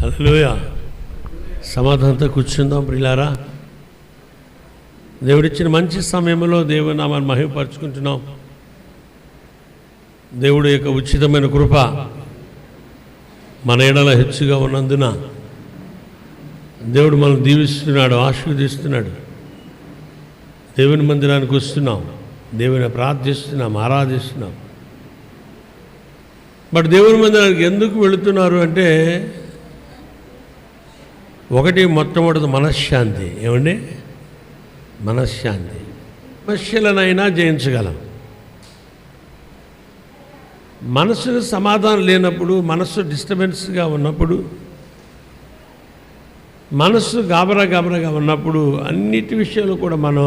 హల్లెలూయా. సమాధానంతో కూర్చుందాం ప్రియులారా. దేవుడిచ్చిన మంచి సమయంలో దేవుని నామాన్ని మహిమపరుచుకుంటున్నాం. దేవుడి యొక్క ఉచితమైన కృప మన ఎడల హెచ్చుగా ఉన్నందున దేవుడు మనల్ని దీవిస్తున్నాడు, ఆశీర్వదిస్తున్నాడు. దేవుని మందిరానికి వస్తున్నాం, దేవుని ప్రార్థిస్తున్నాం, ఆరాధిస్తున్నాం. బట్ దేవుని మందిరానికి ఎందుకు వెళుతున్నారు అంటే, ఒకటి మొట్టమొదటి మనశ్శాంతి. ఏమండి? మనశ్శాంతి. సమస్యలనైనా జయించగలం. మనసుకు సమాధానం లేనప్పుడు, మనస్సు డిస్టర్బెన్స్గా ఉన్నప్పుడు, మనస్సు గాబరాగా ఉన్నప్పుడు అన్నిటి విషయంలో కూడా మనం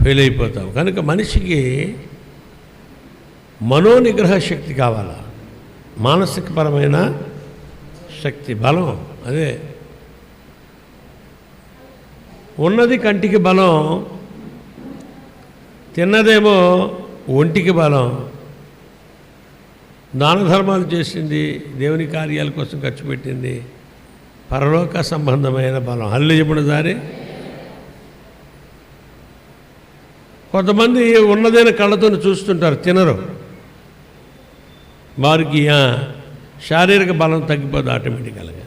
ఫెయిల్ అయిపోతాం. కనుక మనిషికి మనోనిగ్రహ శక్తి కావాలా, మానసికపరమైన శక్తి, బలం. అదే ఉన్నది కంటికి బలం, తిన్నదేమో ఒంటికి బలం. దాన ధర్మాలు చేసింది, దేవుని కార్యాల కోసం ఖర్చు పెట్టింది, పరలోక సంబంధమైన బలం. హల్లెలూయా చెప్పండి సారి. కొంతమంది ఉన్నదైన కళ్ళతో చూస్తుంటారు, తినరు. వారికి శారీరక బలం తగ్గిపోతుంది ఆటోమేటికల్గా.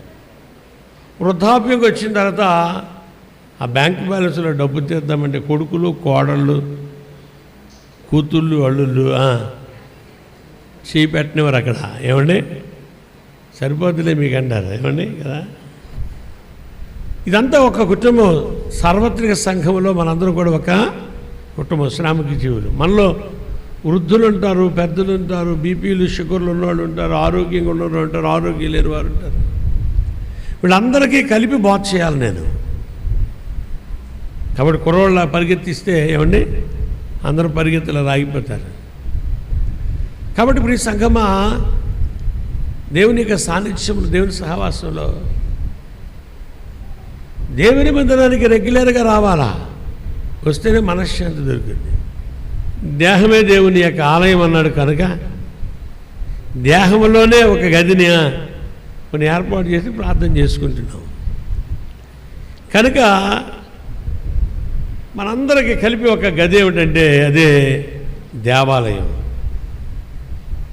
వృద్ధాప్యంకి వచ్చిన తర్వాత ఆ బ్యాంక్ బ్యాలెన్స్లో డబ్బు తీద్దామంటే కొడుకులు, కోడళ్ళు, కూతుళ్ళు, అల్లుళ్ళు చేయి పెట్టినవారు అక్కడ. ఏమండి? సరిపోతులే మీకు అంటారు. ఏమండి కదా? ఇదంతా ఒక కుటుంబం. సార్వత్రిక సంఘంలో మనందరూ కూడా ఒక కుటుంబం, శ్రామిక జీవులు. మనలో వృద్ధులు ఉంటారు, పెద్దలు ఉంటారు, బీపీలు, షుగర్లు ఉన్నవాళ్ళు ఉంటారు, ఆరోగ్యంగా ఉన్నవాళ్ళు ఉంటారు, ఆరోగ్యం లేని వారు ఉంటారు. వీళ్ళందరికీ కలిపి బాత్ చేయాలి నేను. కాబట్టి కుర్రోళ్ళ పరిగెత్తిస్తే ఏమండి అందరూ పరిగెత్తులా రాగిపోతారు. కాబట్టి ఇప్పుడు ఈ సంఘమా దేవుని యొక్క సాన్నిధ్యంలో, దేవుని సహవాసంలో, దేవుని మందిరానికి రెగ్యులర్గా రావాలా. వస్తేనే మనశ్శాంతి దొరుకుతుంది. దేహమే దేవుని యొక్క ఆలయం అన్నాడు కనుక దేహంలోనే ఒక గదిని కొన్ని ఏర్పాటు చేసి ప్రార్థన చేసుకుంటున్నాం. కనుక మనందరికీ కలిపి ఒక గది ఏమిటంటే అదే దేవాలయం.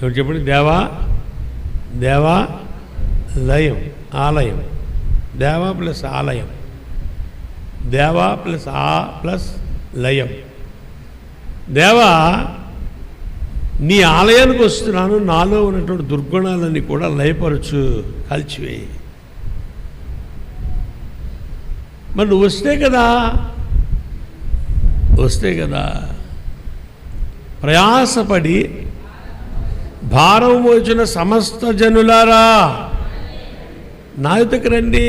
ఎవరు చెప్పండి? దేవాలయం, ఆలయం. దేవా ప్లస్ ఆలయం, దేవా ప్లస్ ప్లస్ లయం. దేవా, నీ ఆలయానికి వస్తున్నాను, నాలో ఉన్నటువంటి దుర్గుణాలన్నీ కూడా లయపరచు, కాల్చివేయి. మరి నువ్వు వస్తే కదా ప్రయాసపడి భారం మోచిన సమస్త జనులారా నా యొద్దకు రండి,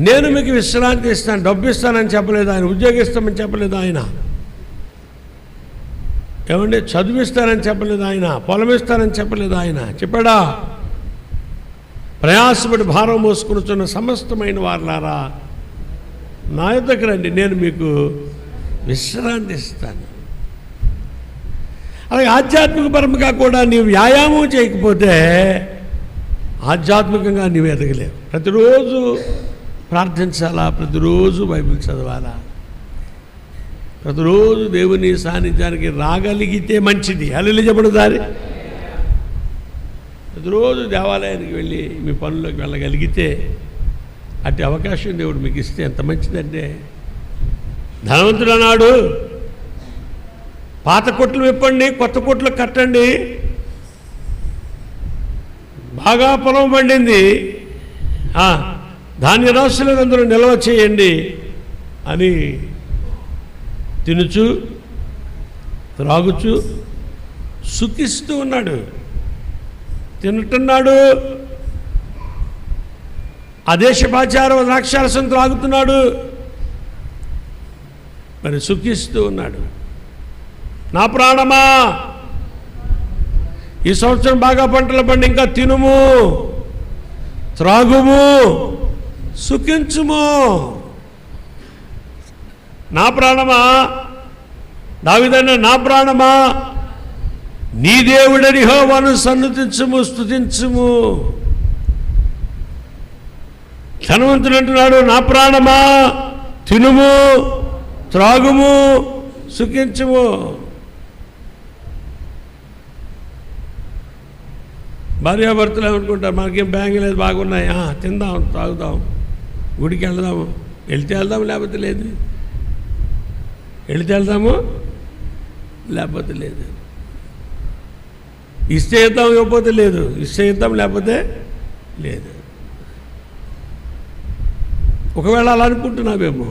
నేను మీకు విశ్రాంతి ఇస్తాను. డబ్బు ఇస్తానని చెప్పలేదు ఆయన, ఉద్యోగం ఇస్తామని చెప్పలేదు ఆయన, ఏమండి చదివిస్తానని చెప్పలేదు ఆయన, పొలం ఇస్తానని చెప్పలేదు ఆయన. చెప్పాడా? ప్రయాసపడి భారం మోసుకున్న సమస్తమైన వారులారా నా యొద్దకు రండి, నేను మీకు విశ్రాంతి ఇస్తాను. అలాగే ఆధ్యాత్మిక పరంగా కూడా నీవు వ్యాయామం చేయకపోతే ఆధ్యాత్మికంగా నీవు ఎదగలేవు. ప్రతిరోజు ప్రార్థించాలా, ప్రతిరోజు బైబిల్ చదవాలా, ప్రతిరోజు దేవుని సాన్నిధ్యానికి రాగలిగితే మంచిది. హల్లెలూయా చెప్పండి దారి. ప్రతిరోజు దేవాలయానికి వెళ్ళి మీ పనుల్లోకి వెళ్ళగలిగితే, అట్టి అవకాశం దేవుడు మీకు ఇస్తే ఎంత మంచిదంటే, ధనవంతుడు అన్నాడు పాత కొట్లు విప్పండి, కొత్త కొట్లు కట్టండి, బాగా పొలం పండింది, ధాన్య రాశులను అందరూ నిల్వ చేయండి అని తినుచు త్రాగుచు సుఖిస్తూ ఉన్నాడు. తింటున్నాడు, అదేశపాచారం ద్రాక్షారసం త్రాగుతున్నాడు, మరి సుఖిస్తూ ఉన్నాడు. నా ప్రాణమా, ఈ సంవత్సరం బాగా పంటలు పండి ఇంకా తినుము, త్రాగుము, సుఖించుము. నా ప్రాణమా, దావీదన్న నా ప్రాణమా నీ దేవుడని యెహోవాను సన్నుతించుము, స్తుతించుము. ధనవంతుడు అంటున్నాడు, నా ప్రాణమా తినుము, త్రాగుము, సుఖించుము. భార్యాభర్తలు ఏమనుకుంటారు, మనకేం బ్యాంక్ లేదు, బాగున్నాయి, తిందాం, తాగుదాం, గుడికి వెళ్దాము, వెళ్తే వెళ్దాము, లేకపోతే లేదు, వెళితే వెళ్దాము, లేకపోతే లేదు, ఇస్తే ఇద్దాం, ఇవ్వకపోతే లేదు, ఇస్తే ఇద్దాం, లేకపోతే లేదు. ఒకవేళ అలా అనుకుంటున్నావేమో,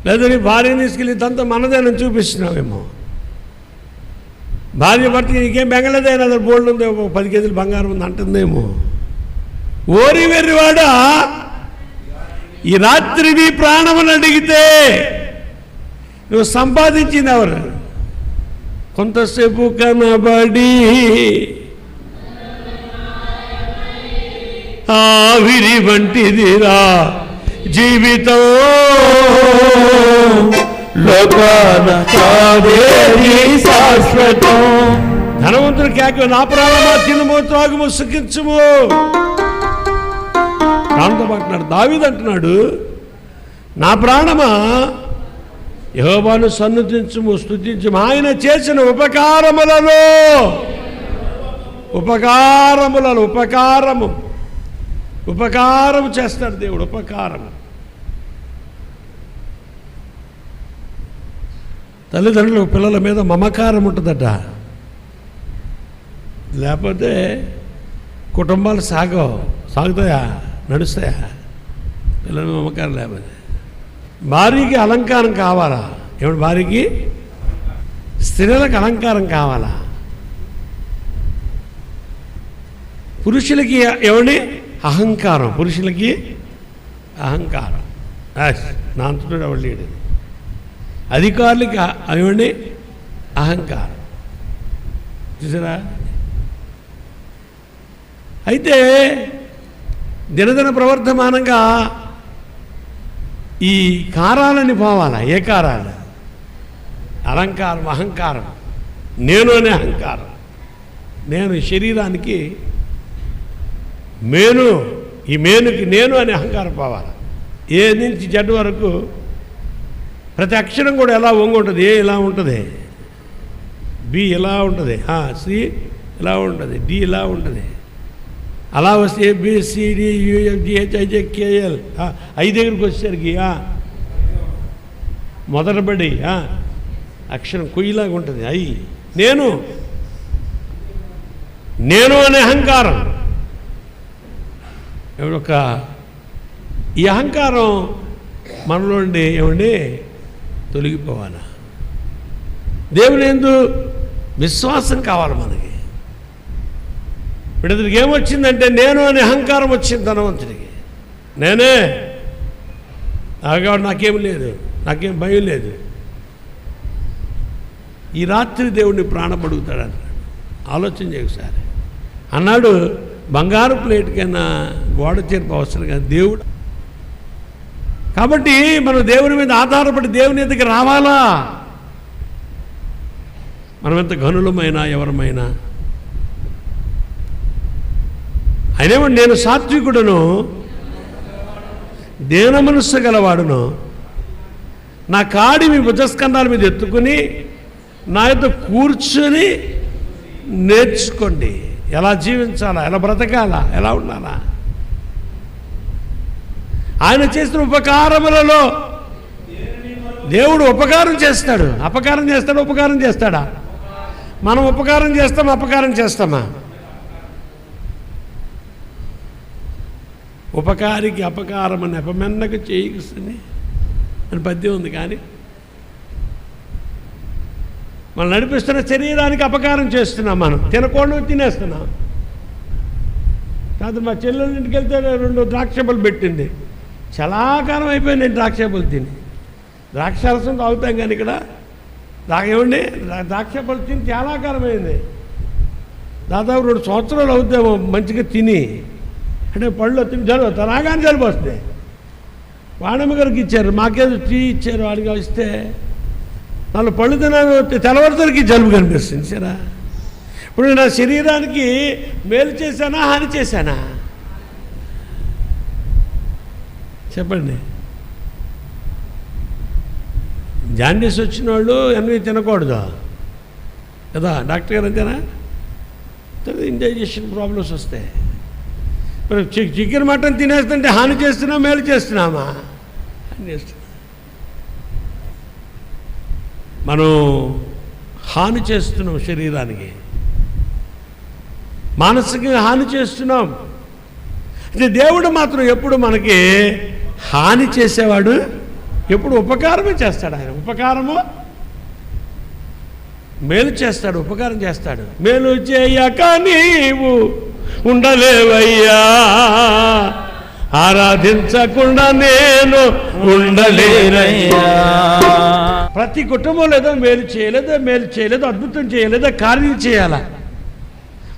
లేదా నీ భార్యని తీసుకెళ్ళి ఇదంతా మనదేనని చూపిస్తున్నావేమో. భార్య భర్తకి నీకేం బెంగలేదైనా అదే బోల్డ్ ఉంది, 10 కేజీలు బంగారం ఉంది అంటుందేమో. ఓరి వెర్రివాడా, ఈ రాత్రి నీ ప్రాణమును అడిగితే నువ్వు సంపాదించింది ఎవరు? కొంతసేపు కనబడి ఆవిరి వంటిదిరా జీవితం, లోకాన కాదేరి శాశ్వతం. ధనవంతుడు కేక, నా ప్రాణమా తినుము, త్రాగుము, సుఖించుము. ప్రాణంతో మాట్లాడు దావీదు అంటున్నాడు, నా ప్రాణమా యెహోవాను సన్నుతించుము, స్తుతించుము. ఆయన చేసిన ఉపకారములను ఉపకారము చేస్తాడు దేవుడు. ఉపకారము. తల్లిదండ్రులకు పిల్లల మీద మమకారం ఉంటుందట, లేకపోతే కుటుంబాలు సాగుతాయా, నడుస్తాయా? పిల్లల మమకారం లేకపోతే. భార్యకి అలంకారం కావాలా? ఏమిటి? భార్యకి, స్త్రీలకు అలంకారం కావాలా? పురుషులకి ఏమండి? అహంకారం. పురుషులకి అహంకారం. నా అంటున్నాడు ఎవరు లేడు. అధికారులకి ఏమండి? అహంకారం. చూసారా? అయితే దినదిన ప్రవర్ధమానంగా ఈ కారాలని పోవాలా. ఏ కారాలు? అలంకారం, అహంకారం. నేను అనే అహంకారం. నేను శరీరానికి మేను, ఈ మేనుకి నేను అనే అహంకారం పోవాలి. ఏ నుంచి జడ్ వరకు ప్రతి అక్షరం కూడా ఎలా వంగి ఉంటుంది. ఏ ఇలా ఉంటుంది, బి ఇలా ఉంటుంది, సి ఇలా ఉంటుంది, డి ఇలా ఉంటుంది. అలా వస్తే ఏబిసిడి యుఎఫ్జిహెచ్ఐజెకేఎల్ 5 దగ్గరికి వచ్చేసరికి మొదలుబడి అక్షరం కొయ్యిలాగా ఉంటుంది. నేను అనే అహంకారం. ఈ అహంకారం మనలో నుండి ఏమండి తొలగిపోవాలా? దేవుని యందు విశ్వాసం కావాలి మనకి. ఇప్పుడు ఇతనికి ఏమొచ్చిందంటే నేను అనే అహంకారం వచ్చింది ధనవంతుడికి. నేనే నాకేం లేదు, నాకేం భయం లేదు. ఈ రాత్రి దేవుడిని ప్రాణపడుగుతాడు అన్నాడు. ఆలోచన చేయసారి అన్నాడు, బంగారు ప్లేట్కైనా గోడ చేర్పు అవసరం కాదు దేవుడు. కాబట్టి మనం దేవుని మీద ఆధారపడి దేవుని ఎదుగు రావాలా. మనం ఎంత ఘనులమైనా ఎవరమైనా అయినేమండి, నేను సాత్వికుడును, దేన మనస్సు గలవాడును, నా కాడి మీ భుజస్కంధాల మీద ఎత్తుకుని నా యొద్ద కూర్చొని నేర్చుకోండి. ఎలా జీవించాలా, ఎలా బ్రతకాలా, ఎలా ఉండాలా. ఆయన చేసిన ఉపకారములలో దేవుడు ఉపకారం చేస్తాడు, అపకారం చేస్తాడు, ఉపకారం చేస్తాడా? మనం ఉపకారం చేస్తామా, అపకారం చేస్తామా? ఉపకారికి అపకారం అని అపమెన్నకు చేయిస్తుంది అని పద్యం ఉంది. కానీ మనం నడిపిస్తున్న శరీరానికి అపకారం చేస్తున్నాం. మనం తినకూడదు తినేస్తున్నాం. కాదు, మా చెల్లెల ఇంటికి వెళ్తే 2 ద్రాక్షపళ్ళు పెట్టింది. చలాకాలం అయిపోయింది నేను ద్రాక్షపళ్ళు తిని. ద్రాక్షరసం తాగుతాం కానీ ఇక్కడ ఏమండి ద్రాక్షపళ్ళు తిని చాలా కాలం అయింది. దాదాపు 2 సంవత్సరాలు అవుతామో మంచిగా తిని. అంటే పళ్ళు తిని జలుబు రాగానే జలుబు వస్తాయి. వాణమ్మ గారికి ఇచ్చారు, మాకేదో టీ ఇచ్చారు. వాడికి ఇస్తే నాలుగు పళ్ళు తినాలి, తెల్లవారుతలకి జలుబు కనిపిస్తుంది సరే. ఇప్పుడు నా శరీరానికి మేలు చేశానా హాని చేశానా చెప్పండి. జాండీస్ వచ్చిన వాళ్ళు అన్నీ తినకూడదు కదా, డాక్టర్ గారు అంతేనా? ఇండైజెషన్ ప్రాబ్లమ్స్ వస్తాయి. మరి చికెన్ మటన్ తినేస్తుంటే హాని చేస్తున్నామా మేలు చేస్తున్నామా? హాని చేస్తున్నాం. మనం హాని చేస్తున్నాం, శరీరానికి మానసికంగా హాని చేస్తున్నాం. అంటే దేవుడు మాత్రం ఎప్పుడు మనకి హాని చేసేవాడు, ఎప్పుడు ఉపకారమే చేస్తాడు. ఆయన ఉపకారము మేలు చేస్తాడు, ఉపకారం చేస్తాడు. మేలు చేయక నీవు ఉండలేవయ్యా, ఆరాధించకుండా నేను ఉండలేనయ్యా. ప్రతి కుటుంబంలో ఏదో మేలు చేయలేదు, అద్భుతం చేయలేదు, కార్యం చేయాలా,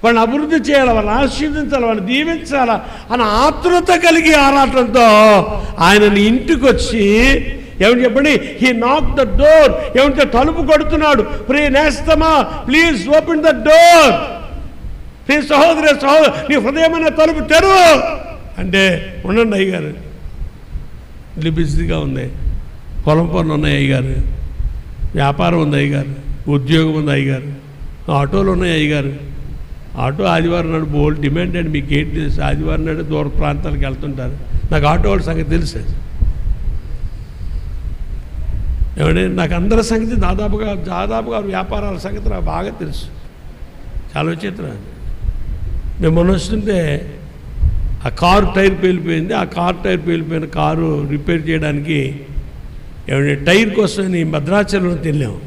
వాళ్ళని అభివృద్ధి చేయాలి, వాళ్ళని ఆశీర్వదించాలి, వాళ్ళని దీవించాలా అని ఆతృత కలిగి ఆరాటంతో ఆయనని ఇంటికి వచ్చి ఏమని చెప్పండి, హీ నాక్ ద డోర్. ఏమంటే తలుపు కొడుతున్నాడు. ప్రియ నేస్తమా please open the door, please సహోదరి నీ హృదయమైన తలుపు తెరువు అంటే, ఉండండి అయ్యగారు ఇల్లు బిజీగా ఉంది, పొలం పనులు ఉన్నాయి అయ్యగారు, వ్యాపారం ఉంది అయ్యగారు, ఉద్యోగం ఉంది అయ్యగారు, ఆటోలు ఉన్నాయి అయ్యగారు, ఆటో ఆదివారం నాడు బోల్ డిమాండ్ అండి, మీకు ఏంటి తెలుసు, ఆదివారం నాడు దూర ప్రాంతాలకు వెళ్తుంటారు, నాకు ఆటో వాళ్ళ సంగతి తెలుసు. ఏమంటే నాకు అందరి సంగతి దాదాపుగా వ్యాపారాల సంగతి నాకు బాగా తెలుసు, చాలా విచిత్రం. నేను మొన్న వస్తుంటే ఆ కారు టైర్ పేలిపోయింది. ఆ టైర్ పేలిపోయిన కారు రిపేర్ చేయడానికి ఏమంటే టైర్ కోసం భద్రాచలంలోకి వెళ్ళాము.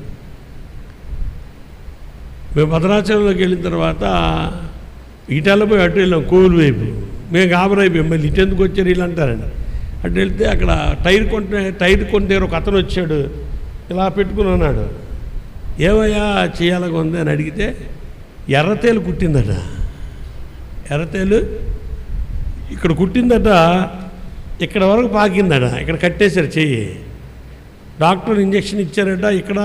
మేము భద్రాచలంలోకి వెళ్ళిన తర్వాత ఇటెళ్ళ పోయి అటు వెళ్ళాం, కోవిల్ వైపు. మేము గాబరైపోయాం, మళ్ళీ ఇటు ఎందుకు వచ్చారు వీళ్ళు అంటారండి. అటు వెళ్తే అక్కడ టైర్ కొంటే ఒక అతను వచ్చాడు, ఇలా పెట్టుకుని ఉన్నాడు. ఏమయ్యా చేయాలగా ఉంది అని అడిగితే ఎర్రతేలు కుట్టిందట. ఎర్రతేలు ఇక్కడ కుట్టిందట, ఇక్కడ వరకు పాకిందట, ఇక్కడ కట్టేశారు చెయ్యి. డాక్టర్ ఇంజక్షన్ ఇచ్చారట, ఇక్కడ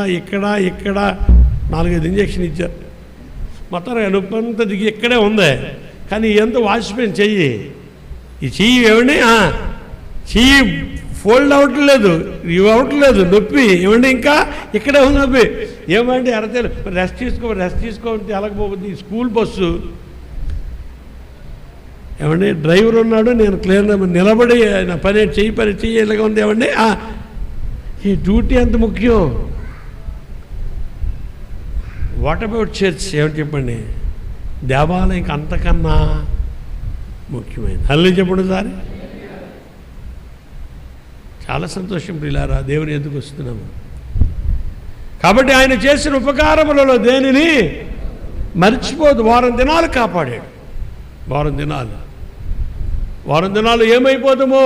4-5 ఇంజక్షన్ ఇచ్చారు. మొత్తం నొప్పంతా దిగి ఇక్కడే ఉంది, కానీ ఎంత వాసిపోయింది చెయ్యి. ఈ చెయ్యి ఏమండి, చెయ్యి ఫోల్డ్ అవ్వట్లేదు, ఇవి అవ్వట్లేదు, నొప్పి ఏమండి, ఇంకా ఇక్కడే ఉంది నొప్పి. ఏమండి ఎర్రతేలు, రెస్ట్ తీసుకోమంటే ఎలాగపోతుంది. స్కూల్ బస్సు ఏమండి, డ్రైవర్ ఉన్నాడు, నేను క్లియర్ నిలబడి నా పని చెయ్యి ఇలాగ ఉంది. ఏమండి ఈ డ్యూటీ ఎంత ముఖ్యం. వాట్ అబౌట్ చర్చ్ ఏమిటి చెప్పండి, దేవాలయం అంతకన్నా ముఖ్యమైనది. హల్లు చెప్పండి సార్. చాలా సంతోషం ప్రియులారా, దేవుని ఎందుకు వస్తున్నాము. కాబట్టి ఆయన చేసిన ఉపకారములలో దేనిని మర్చిపోదు. వారం దినాలు కాపాడాడు. వారం దినాలు ఏమైపోతామో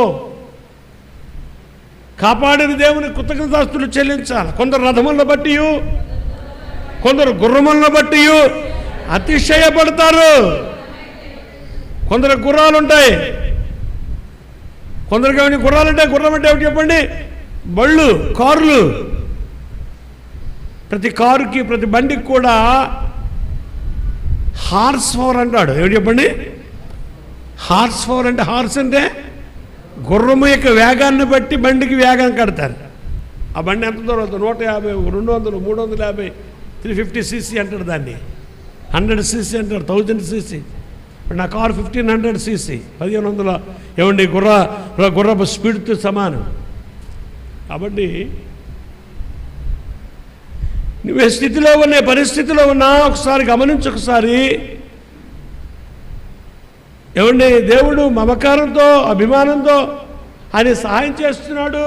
కాపాడిన దేవుని కృతజ్ఞతాస్తులు చెల్లించాలి. కొందరు రథములను బట్టి, కొందరు గుర్రములను బట్టి అతిశయపడతారు. కొందరు గుర్రాలు ఉంటాయి, కొందరికి ఏమైనా గుర్రాలు ఉంటాయి. గుర్రం అంటే ఏమిటి చెప్పండి, బళ్ళు, కార్లు. ప్రతి కారుకి ప్రతి బండికి కూడా హార్స్ పవర్ అంటాడు. ఏమిటి చెప్పండి, హార్స్ పవర్ అంటే, హార్స్ అంటే గుర్రము యొక్క వేగాన్ని బట్టి బండికి వేగం కడతారు. ఆ బండి ఎంత దూరం అవుతుంది, 150, 200, 350, 350 cc అంటారు దాన్ని. 100 cc అంటారు, 1000 cc. నా కారు 1500 cc, 1500 ఏమండి గుర్రపు స్పీడ్తో సమానం. కాబట్టి నువ్వే స్థితిలో ఉన్నా, పరిస్థితిలో ఉన్నా ఒకసారి గమనించు. ఒకసారి ఏమండి దేవుడు మమకారంతో అభిమానంతో ఆయన సహాయం చేస్తున్నాడు,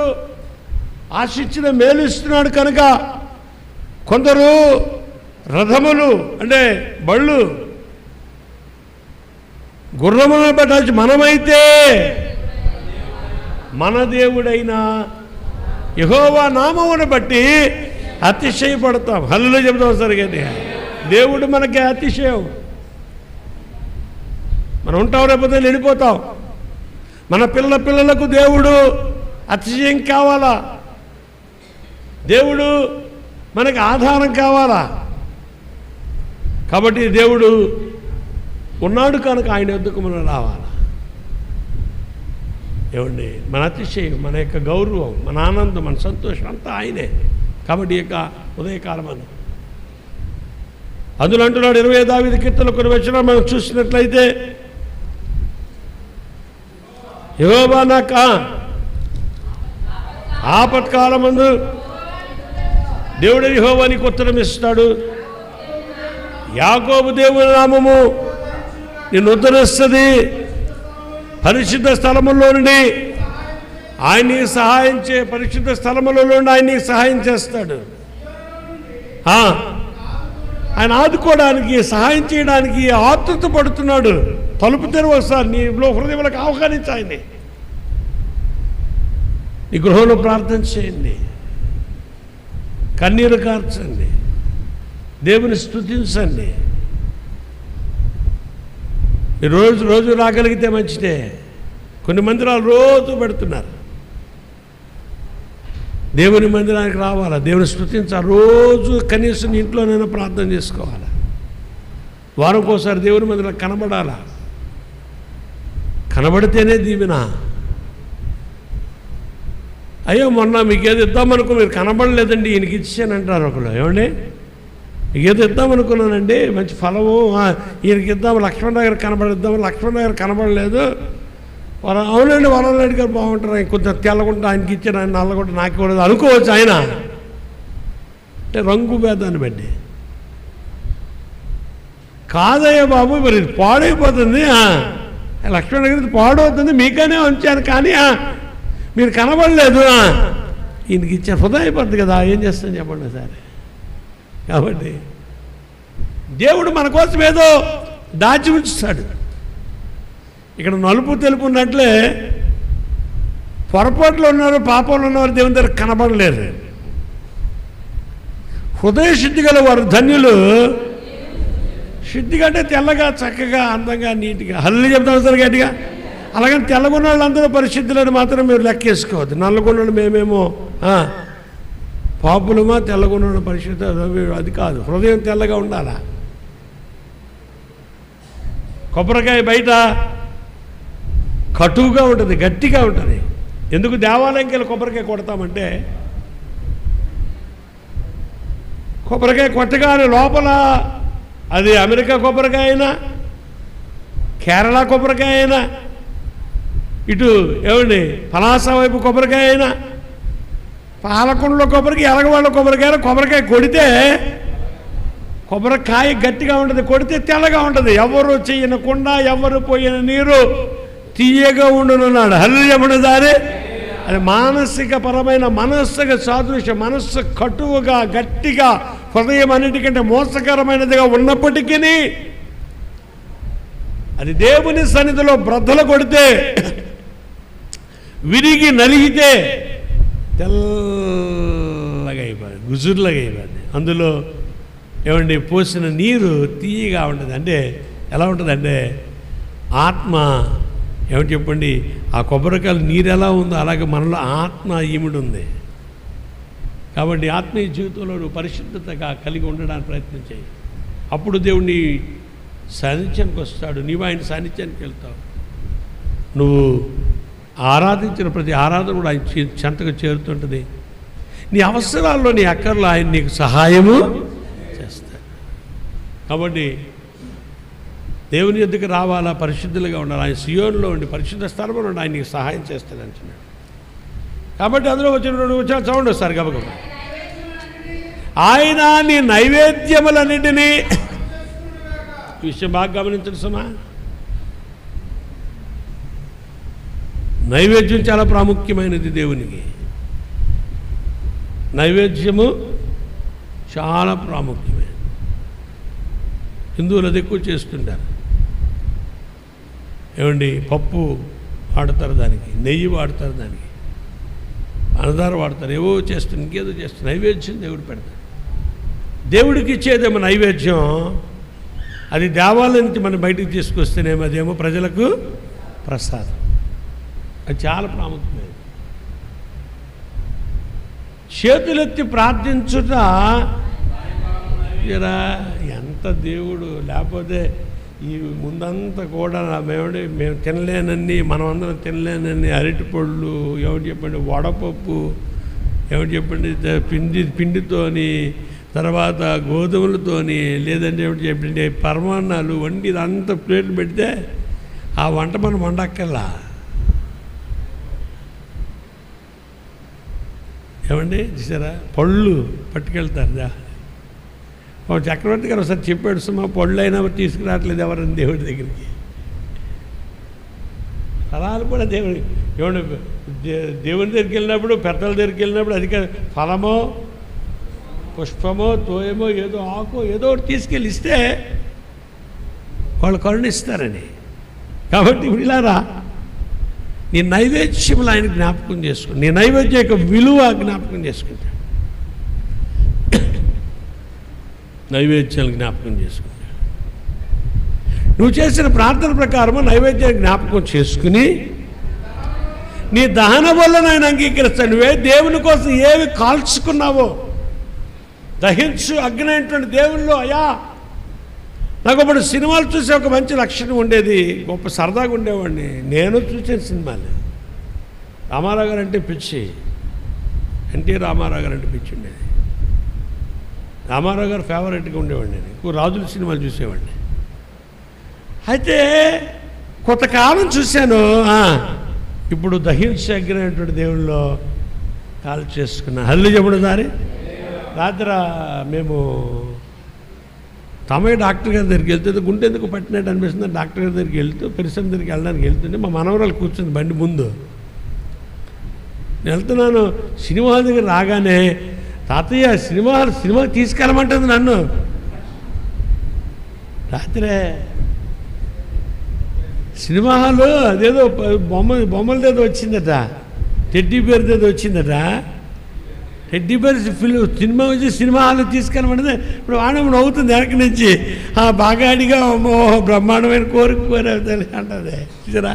ఆశించిన మేలు ఇస్తున్నాడు. కనుక కొందరు రథములు అంటే బళ్ళు, గుర్రములను బట్టి మనమైతే మన దేవుడైన యెహోవా నామమును బట్టి అతిశయపడతాం. హల్లెలూయా చెబుతాం సరిగ్గా. దేవుడు మనకి అతిశయం. మనం ఉంటాం, రేపొద్దున వెళ్ళిపోతాం. మన పిల్లలకు దేవుడు అతిశయం కావాలా? దేవుడు మనకి ఆధారం కావాలా. కాబట్టి దేవుడు ఉన్నాడు కనుక ఆయన వద్దకు మనం రావాలా. ఏమండి, మన అతిశయం, మన యొక్క గౌరవం, మన ఆనందం, మన సంతోషం అంతా ఆయనే. కాబట్టి ఈ యొక్క ఉదయకాలం అని అందులో అంటున్నాడు 25 దావీదు కీర్తనలు కొన్ని వచనాలు మనం చూసినట్లయితే, యెహోవా నాకు ఆపత్కాలమందు దేవుడు యెహోవా నీకు ఉత్తరం ఇస్తాడు. యాకోబు దేవుని నామము నిన్ను ఉద్ధరిస్తుంది. పరిశుద్ధ స్థలములో నుండి ఆయన్ని సహాయం పరిశుద్ధ స్థలములో నుండి ఆయన్ని సహాయం చేస్తాడు. ఆయన ఆదుకోవడానికి, సహాయం చేయడానికి ఆతృత పడుతున్నాడు. తలుపు తెరువు ఒకసారి నీలో హృదయంలోకి ఆహ్వానించి ఆయన్ని నీ గృహంలో ప్రార్థన చేయండి, కన్నీరు కార్చండి, దేవుని స్తుతించండి. మీరు రోజు రాగలిగితే మంచిదే. కొన్ని మందిరాలు రోజు పెడుతున్నారు. దేవుని మందిరానికి రావాలా, దేవుని స్తుతించాలి. రోజు కనీసం ఇంట్లోనైనా ప్రార్థన చేసుకోవాలా. వారంకోసారి దేవుని మందిరం కనబడాలా. కనబడితేనే దీవెన. అయ్యో మొన్న మీకు ఏదో ఇద్దామనుకో, మీరు కనబడలేదండి, ఈయనకి ఇచ్చానంటారు ఒకరు. ఏమండి, ఏదో ఇద్దామనుకున్నానండి, మంచి ఫలము, ఈయనకి ఇద్దాము, లక్ష్మణ్ గారు కనబడిద్దాము, లక్ష్మణ్ గారు కనబడలేదు. అవునండి, వరలరెడ్డి గారు బాగుంటారు, కొంచెం తెల్లగుంటే ఆయనకి ఇచ్చాను, ఆయన నల్లగుంటే నాకు కూడా అనుకోవచ్చు. ఆయన అంటే రంగు భేదాన్ని బట్టి కాదయ్యా బాబు, మరి పాడైపోతుంది. లక్ష్మణ్ గారి పాడవుతుంది, మీకనే ఉంచాను, కానీ మీరు కనబడలేదు, ఈయనకి ఇచ్చాను, హృదయం అయిపోద్ది కదా. ఏం చేస్తాను చెప్పండి సరే. కాబట్టి దేవుడు మన కోసం ఏదో దాచి ఉంచుతాడు. ఇక్కడ నలుపు తెలుపు ఉన్నట్లే పొరపాట్లు ఉన్నారు, పాపంలో ఉన్నవారు దేవుని దగ్గర కనబడలేదు. హృదయ శుద్ధి గల వారు ధన్యులు. శుద్ధిగా అంటే తెల్లగా, చక్కగా, అందంగా, నీట్గా. హల్లి చెప్తాను సార్ గట్టిగా. అలాగని తెల్లగొన్న వాళ్ళందరూ పరిశుద్ధులని మాత్రం మీరు లెక్కేసుకోవద్దు. నల్లగొన్నలు మేమేమో పాపులమా, తెల్లగొన్న పరిశుద్ధ, అది కాదు. హృదయం తెల్లగా ఉండాలా. కొబ్బరికాయ బయట కటువుగా ఉంటుంది, గట్టిగా ఉంటుంది. ఎందుకు దేవాలయంకి వెళ్ళి కొబ్బరికాయ కొడతామంటే, కొబ్బరికాయ కొట్టగానే లోపల అది అమెరికా కొబ్బరికాయ అయినా, కేరళ కొబ్బరికాయ అయినా, ఇటు ఏమండి పలాస వైపు కొబ్బరికాయ అయినా, పాలకొండలో కొబ్బరికాయ, ఎలగవాళ్ళ కొబ్బరికాయ కొడితే కొబ్బరికాయ గట్టిగా ఉంటుంది, కొడితే తెల్లగా ఉంటుంది. ఎవరు చేయని కుండ, ఎవరు పోయిన నీరు తీయగా ఉండునున్నాడు. హల్లెలూయా దారి. అది మానసిక పరమైన మనస్సుగా సాదృశ్యం. మనస్సు కటువుగా, గట్టిగా, హృదయం అన్నిటికంటే మోసకరమైనదిగా ఉన్నప్పటికీ అది దేవుని సన్నిధిలో బ్రద్దలు కొడితే, విరిగి నలిగితే తెల్లగా అయిపోయింది, గుజుర్లాగా అయిపోయింది. అందులో ఏమండి పోసిన నీరు తీయగా ఉంటుంది. అంటే ఎలా ఉంటుంది అంటే, ఆత్మ ఏమిటి చెప్పండి, ఆ కొబ్బరికాయలు నీరు ఎలా ఉందో అలాగే మనలో ఆత్మ ఈముడు ఉంది. కాబట్టి ఆత్మీయ జీవితంలో నువ్వు పరిశుద్ధతగా కలిగి ఉండడానికి ప్రయత్నం చేయి. అప్పుడు దేవుడిని సాన్నిధ్యానికి వస్తాడు, నీవు ఆయన సాన్నిధ్యానికి వెళ్తావు. నువ్వు ఆరాధించిన ప్రతి ఆరాధన కూడా ఆయన చెంతకు చేరుతుంటుంది. నీ అవసరాల్లో, నీ అక్కర్లో ఆయన నీకు సహాయము చేస్తాడు. కాబట్టి దేవుని యొద్దకు రావాలా, పరిశుద్ధులుగా ఉండాలి. ఆయన సియోనులో ఉండి పరిశుద్ధ స్థలంలో ఉండి ఆయన నీకు సహాయం చేస్తాడు అంటున్నాడు. కాబట్టి అందులో వచ్చిన చదవండి ఒకసారి గబగబ. ఆయన నీ నైవేద్యములన్నింటినీ, విషయం బాగా గమనించండి సుమా, నైవేద్యం చాలా ప్రాముఖ్యమైనది దేవునికి. నైవేద్యము చాలా ప్రాముఖ్యమైనది. హిందువులు అది ఎక్కువ చేస్తుంటారు. ఏమండి, పప్పు వాడతారు, దానికి నెయ్యి వాడతారు, దానికి అనదారు వాడతారు, ఏవో చేస్తారు, ఇంకేదో చేస్తారు. నైవేద్యం దేవుడు పెడతాడు. దేవుడికి ఇచ్చేదేమో నైవేద్యం, అది దేవాలయం నుంచి మనం బయటికి తీసుకొస్తేనేమో అదేమో ప్రజలకు ప్రసాదం. అది చాలా ప్రాముఖ్యమైనది. చేతులెత్తి ప్రార్థించుట ఎంత దేవుడు. లేకపోతే ఈ ముందంతా కూడా మేము తినలేనన్ని, మనమందరం తినలేనన్ని అరటిపళ్ళు, ఏమిటి చెప్పండి వడపప్పు, ఏమిటి చెప్పండి పిండితోని, తర్వాత గోధుమలతోని, లేదంటే ఏమిటి చెప్పండి పరమాన్నాలు వండి ఇదంతా ప్లేట్లు పెడితే ఆ వంట మనం వండక్కల్లా. ఏమండి చూసారా, పళ్ళు పట్టుకెళ్తారు. చక్రవర్తి గారు ఒకసారి చెప్పాడు, సుమా పళ్ళు అయినా తీసుకురావట్లేదు ఎవరని దేవుడి దగ్గరికి. ఫలాలు కూడా దేవుడి దగ్గరికి వెళ్ళినప్పుడు, పెద్దల దగ్గరికి వెళ్ళినప్పుడు అది ఫలమో పుష్పమో తోయమో ఏదో ఆకో ఏదో ఒకటి తీసుకెళ్ళి ఇస్తే వాళ్ళు కరుణిస్తారని. కాబట్టి ఇప్పుడు ఇలారా, నీ నైవేద్యములు ఆయన జ్ఞాపకం చేసుకుని, నీ నైవేద్యం యొక్క విలువ జ్ఞాపకం చేసుకుంటా, నైవేద్యాలు జ్ఞాపకం చేసుకుంటా. నువ్వు చేసిన ప్రార్థన ప్రకారము నైవేద్యాన్ని జ్ఞాపకం చేసుకుని నీ దహన వల్ల ఆయన అంగీకరిస్తాను. నువ్వే దేవుని కోసం ఏవి కాల్చుకున్నావో దహించు అగ్ని అయినటువంటి దేవుల్లో. అయ్యా నాకు అప్పుడు సినిమాలు చూసే ఒక మంచి లక్షణం ఉండేది, గొప్ప సరదాగా ఉండేవాడిని. నేను చూసిన సినిమాలు రామారావు గారు అంటే పిచ్చి, ఎన్టీ రామారావు గారు అంటే పిచ్చి ఉండేది. రామారావు గారు ఫేవరెట్గా ఉండేవాడిని. నేను ఎక్కువ రాజుల సినిమాలు చూసేవాడిని. అయితే కొంతకాలం చూశాను. ఇప్పుడు దహించగినటువంటి దేవుళ్ళలో కాల్ చేసుకున్నా. హల్లు చెప్పుడు దారి రాత్రి మేము తమయ్య డాక్టర్ గారి దగ్గరికి వెళ్తే గుంటెందుకు పట్టినట్టు అనిపిస్తుంది. డాక్టర్ గారి దగ్గరికి వెళ్తూ పెరిసం దగ్గరికి వెళ్ళడానికి వెళ్తుంటే మా మనవరాలు కూర్చుంది బండి ముందు. నేను వెళ్తున్నాను, సినిమా హాల్ దగ్గర రాగానే తాతయ్య సినిమాకి తీసుకెళ్ళమంటుంది నన్ను. రాత్రే సినిమా హాలు అదేదో బొమ్మలదేదో వచ్చిందట, టెడ్డీ బేర్దేదో వచ్చిందట. టెడ్డీ బేర్ సినిమా వచ్చి సినిమా హాల్ తీసుకెళ్ళమంటే ఇప్పుడు ఆడమని అవుతుంది వెనక నుంచి. బాగా అడిగా అమ్మో బ్రహ్మాండమైన కోరుకోరు అంటది. చూసారా,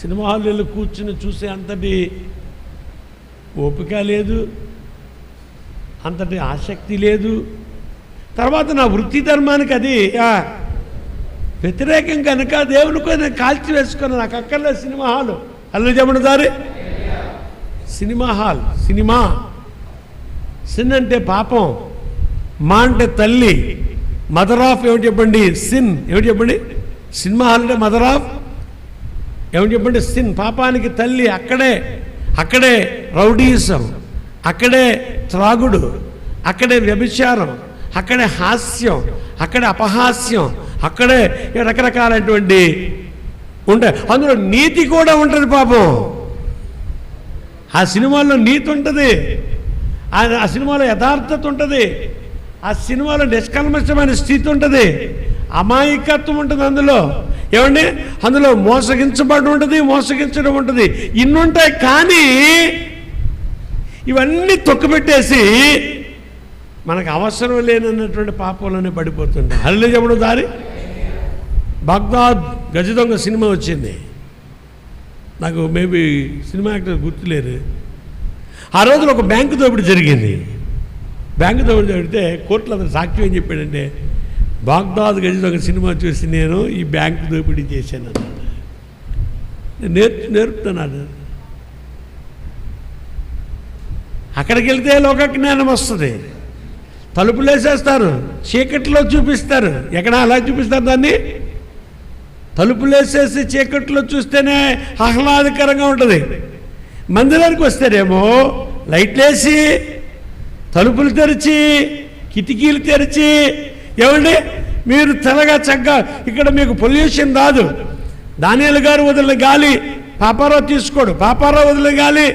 సినిమా హాల్ వెళ్ళి కూర్చుని చూసే అంతటి ఓపిక లేదు, అంతటి ఆసక్తి లేదు. తర్వాత నా వృత్తి ధర్మానికి అది వ్యతిరేకం కనుక దేవుని కోసం కాల్చి వేసుకుని నాకు అక్కర్లేదు సినిమా హాలు. అల్లు చెప్పండి దారి సినిమా హాల్. సినిమా సిన్ అంటే పాపం, మా అంటే తల్లి, మదర్ ఆఫ్ ఏమిటి చెప్పండి సిన్. ఏమిటి చెప్పండి సినిమా హాల్ అంటే మదర్ ఆఫ్ ఏమిటి చెప్పండి సిన్, పాపానికి తల్లి. అక్కడే రౌడీయిజం, అక్కడే త్రాగుడు, అక్కడే వ్యభిచారం, అక్కడే హాస్యం, అక్కడే అపహాస్యం, అక్కడే రకరకాలైనటువంటి ఉంటాయి. అందులో నీతి కూడా ఉంటుంది పాపం. ఆ సినిమాలో నీతి ఉంటుంది, ఆ సినిమాలో యథార్థత ఉంటుంది, ఆ సినిమాలో నిష్కల్మషమైన స్థితి ఉంటుంది, అమాయకత్వం ఉంటుంది అందులో. ఏమండి అందులో మోసగించబడి ఉంటుంది, మోసగించడం ఉంటుంది, ఇన్నుంటాయి. కానీ ఇవన్నీ తొక్కుపెట్టేసి మనకు అవసరం లేనన్నటువంటి పాపంలోనే పడిపోతుంటాయి. హల్లు చెప్పడం దారి. బాగ్దాద్ గజ దొంగ సినిమా వచ్చింది, నాకు మేబీ సినిమా యాక్టర్ గుర్తులేరు. ఆ రోజున ఒక బ్యాంకు దోపిడీ జరిగింది. బ్యాంకు దోపిడీ జరిగితే కోర్టులో అతను సాక్ష్యం ఏం చెప్పాడంటే, బాగ్దాద్ గజ దొంగ సినిమా చూసి నేను ఈ బ్యాంకు దోపిడీ చేశాను అన్నాడు. నేర్పుతున్నాను. అక్కడికి వెళ్తే లోక జ్ఞానం వస్తుంది. తలుపులు వేసేస్తారు, చీకట్లో చూపిస్తారు. ఎక్కడ అలా చూపిస్తారు దాన్ని, తలుపులు వేసేసి చీకట్లో చూస్తేనే ఆహ్లాదకరంగా ఉంటుంది. మందిరానికి వస్తారేమో లైట్లు వేసి, తలుపులు తెరిచి, కిటికీలు తెరిచి, ఏమండి మీరు తెల్లగా చక్కగా, ఇక్కడ మీకు పొల్యూషన్ రాదు. దానియేలు గారు వదిలిన గాలి పాపారావు తీసుకోడు, పాపారావు వదిలిన గాలి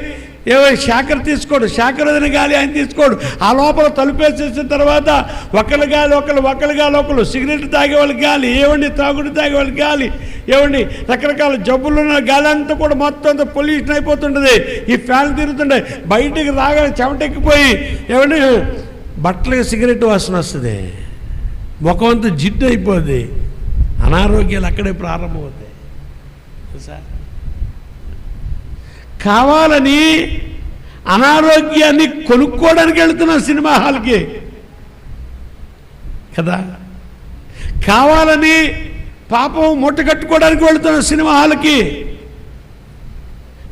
శాఖర్ తీసుకోడు, శాఖర్ వదిలిన గాలి ఆయన తీసుకోడు. ఆ లోపల తలుపేసేసిన తర్వాత ఒకళ్ళ గాలి ఒకళ్ళు సిగరెట్ తాగే వాళ్ళకి గాలి, ఏమండి తాగుడు తాగే వాళ్ళకి గాలి, ఏమండి రకరకాల జబ్బులు ఉన్న గాలి అంతా కూడా మొత్తం అంతా పొల్యూషన్ అయిపోతుంటుంది. ఈ ఫ్యాన్ తిరుగుతుండే, బయటికి రాగానే చెమటెక్కిపోయి ఏమండి బట్టలకి సిగరెట్ వాసన వస్తుంది, ముఖం అంతా జిడ్డు అయిపోద్ది, అనారోగ్యాలు అక్కడే ప్రారంభమవుతాయి. కావాలని అనారోగ్యాన్ని కొనుక్కోవడానికి వెళ్తున్నాం సినిమా హాల్కి కదా, కావాలని పాపం మూట కట్టుకోవడానికి వెళ్తున్నాం సినిమా హాల్కి.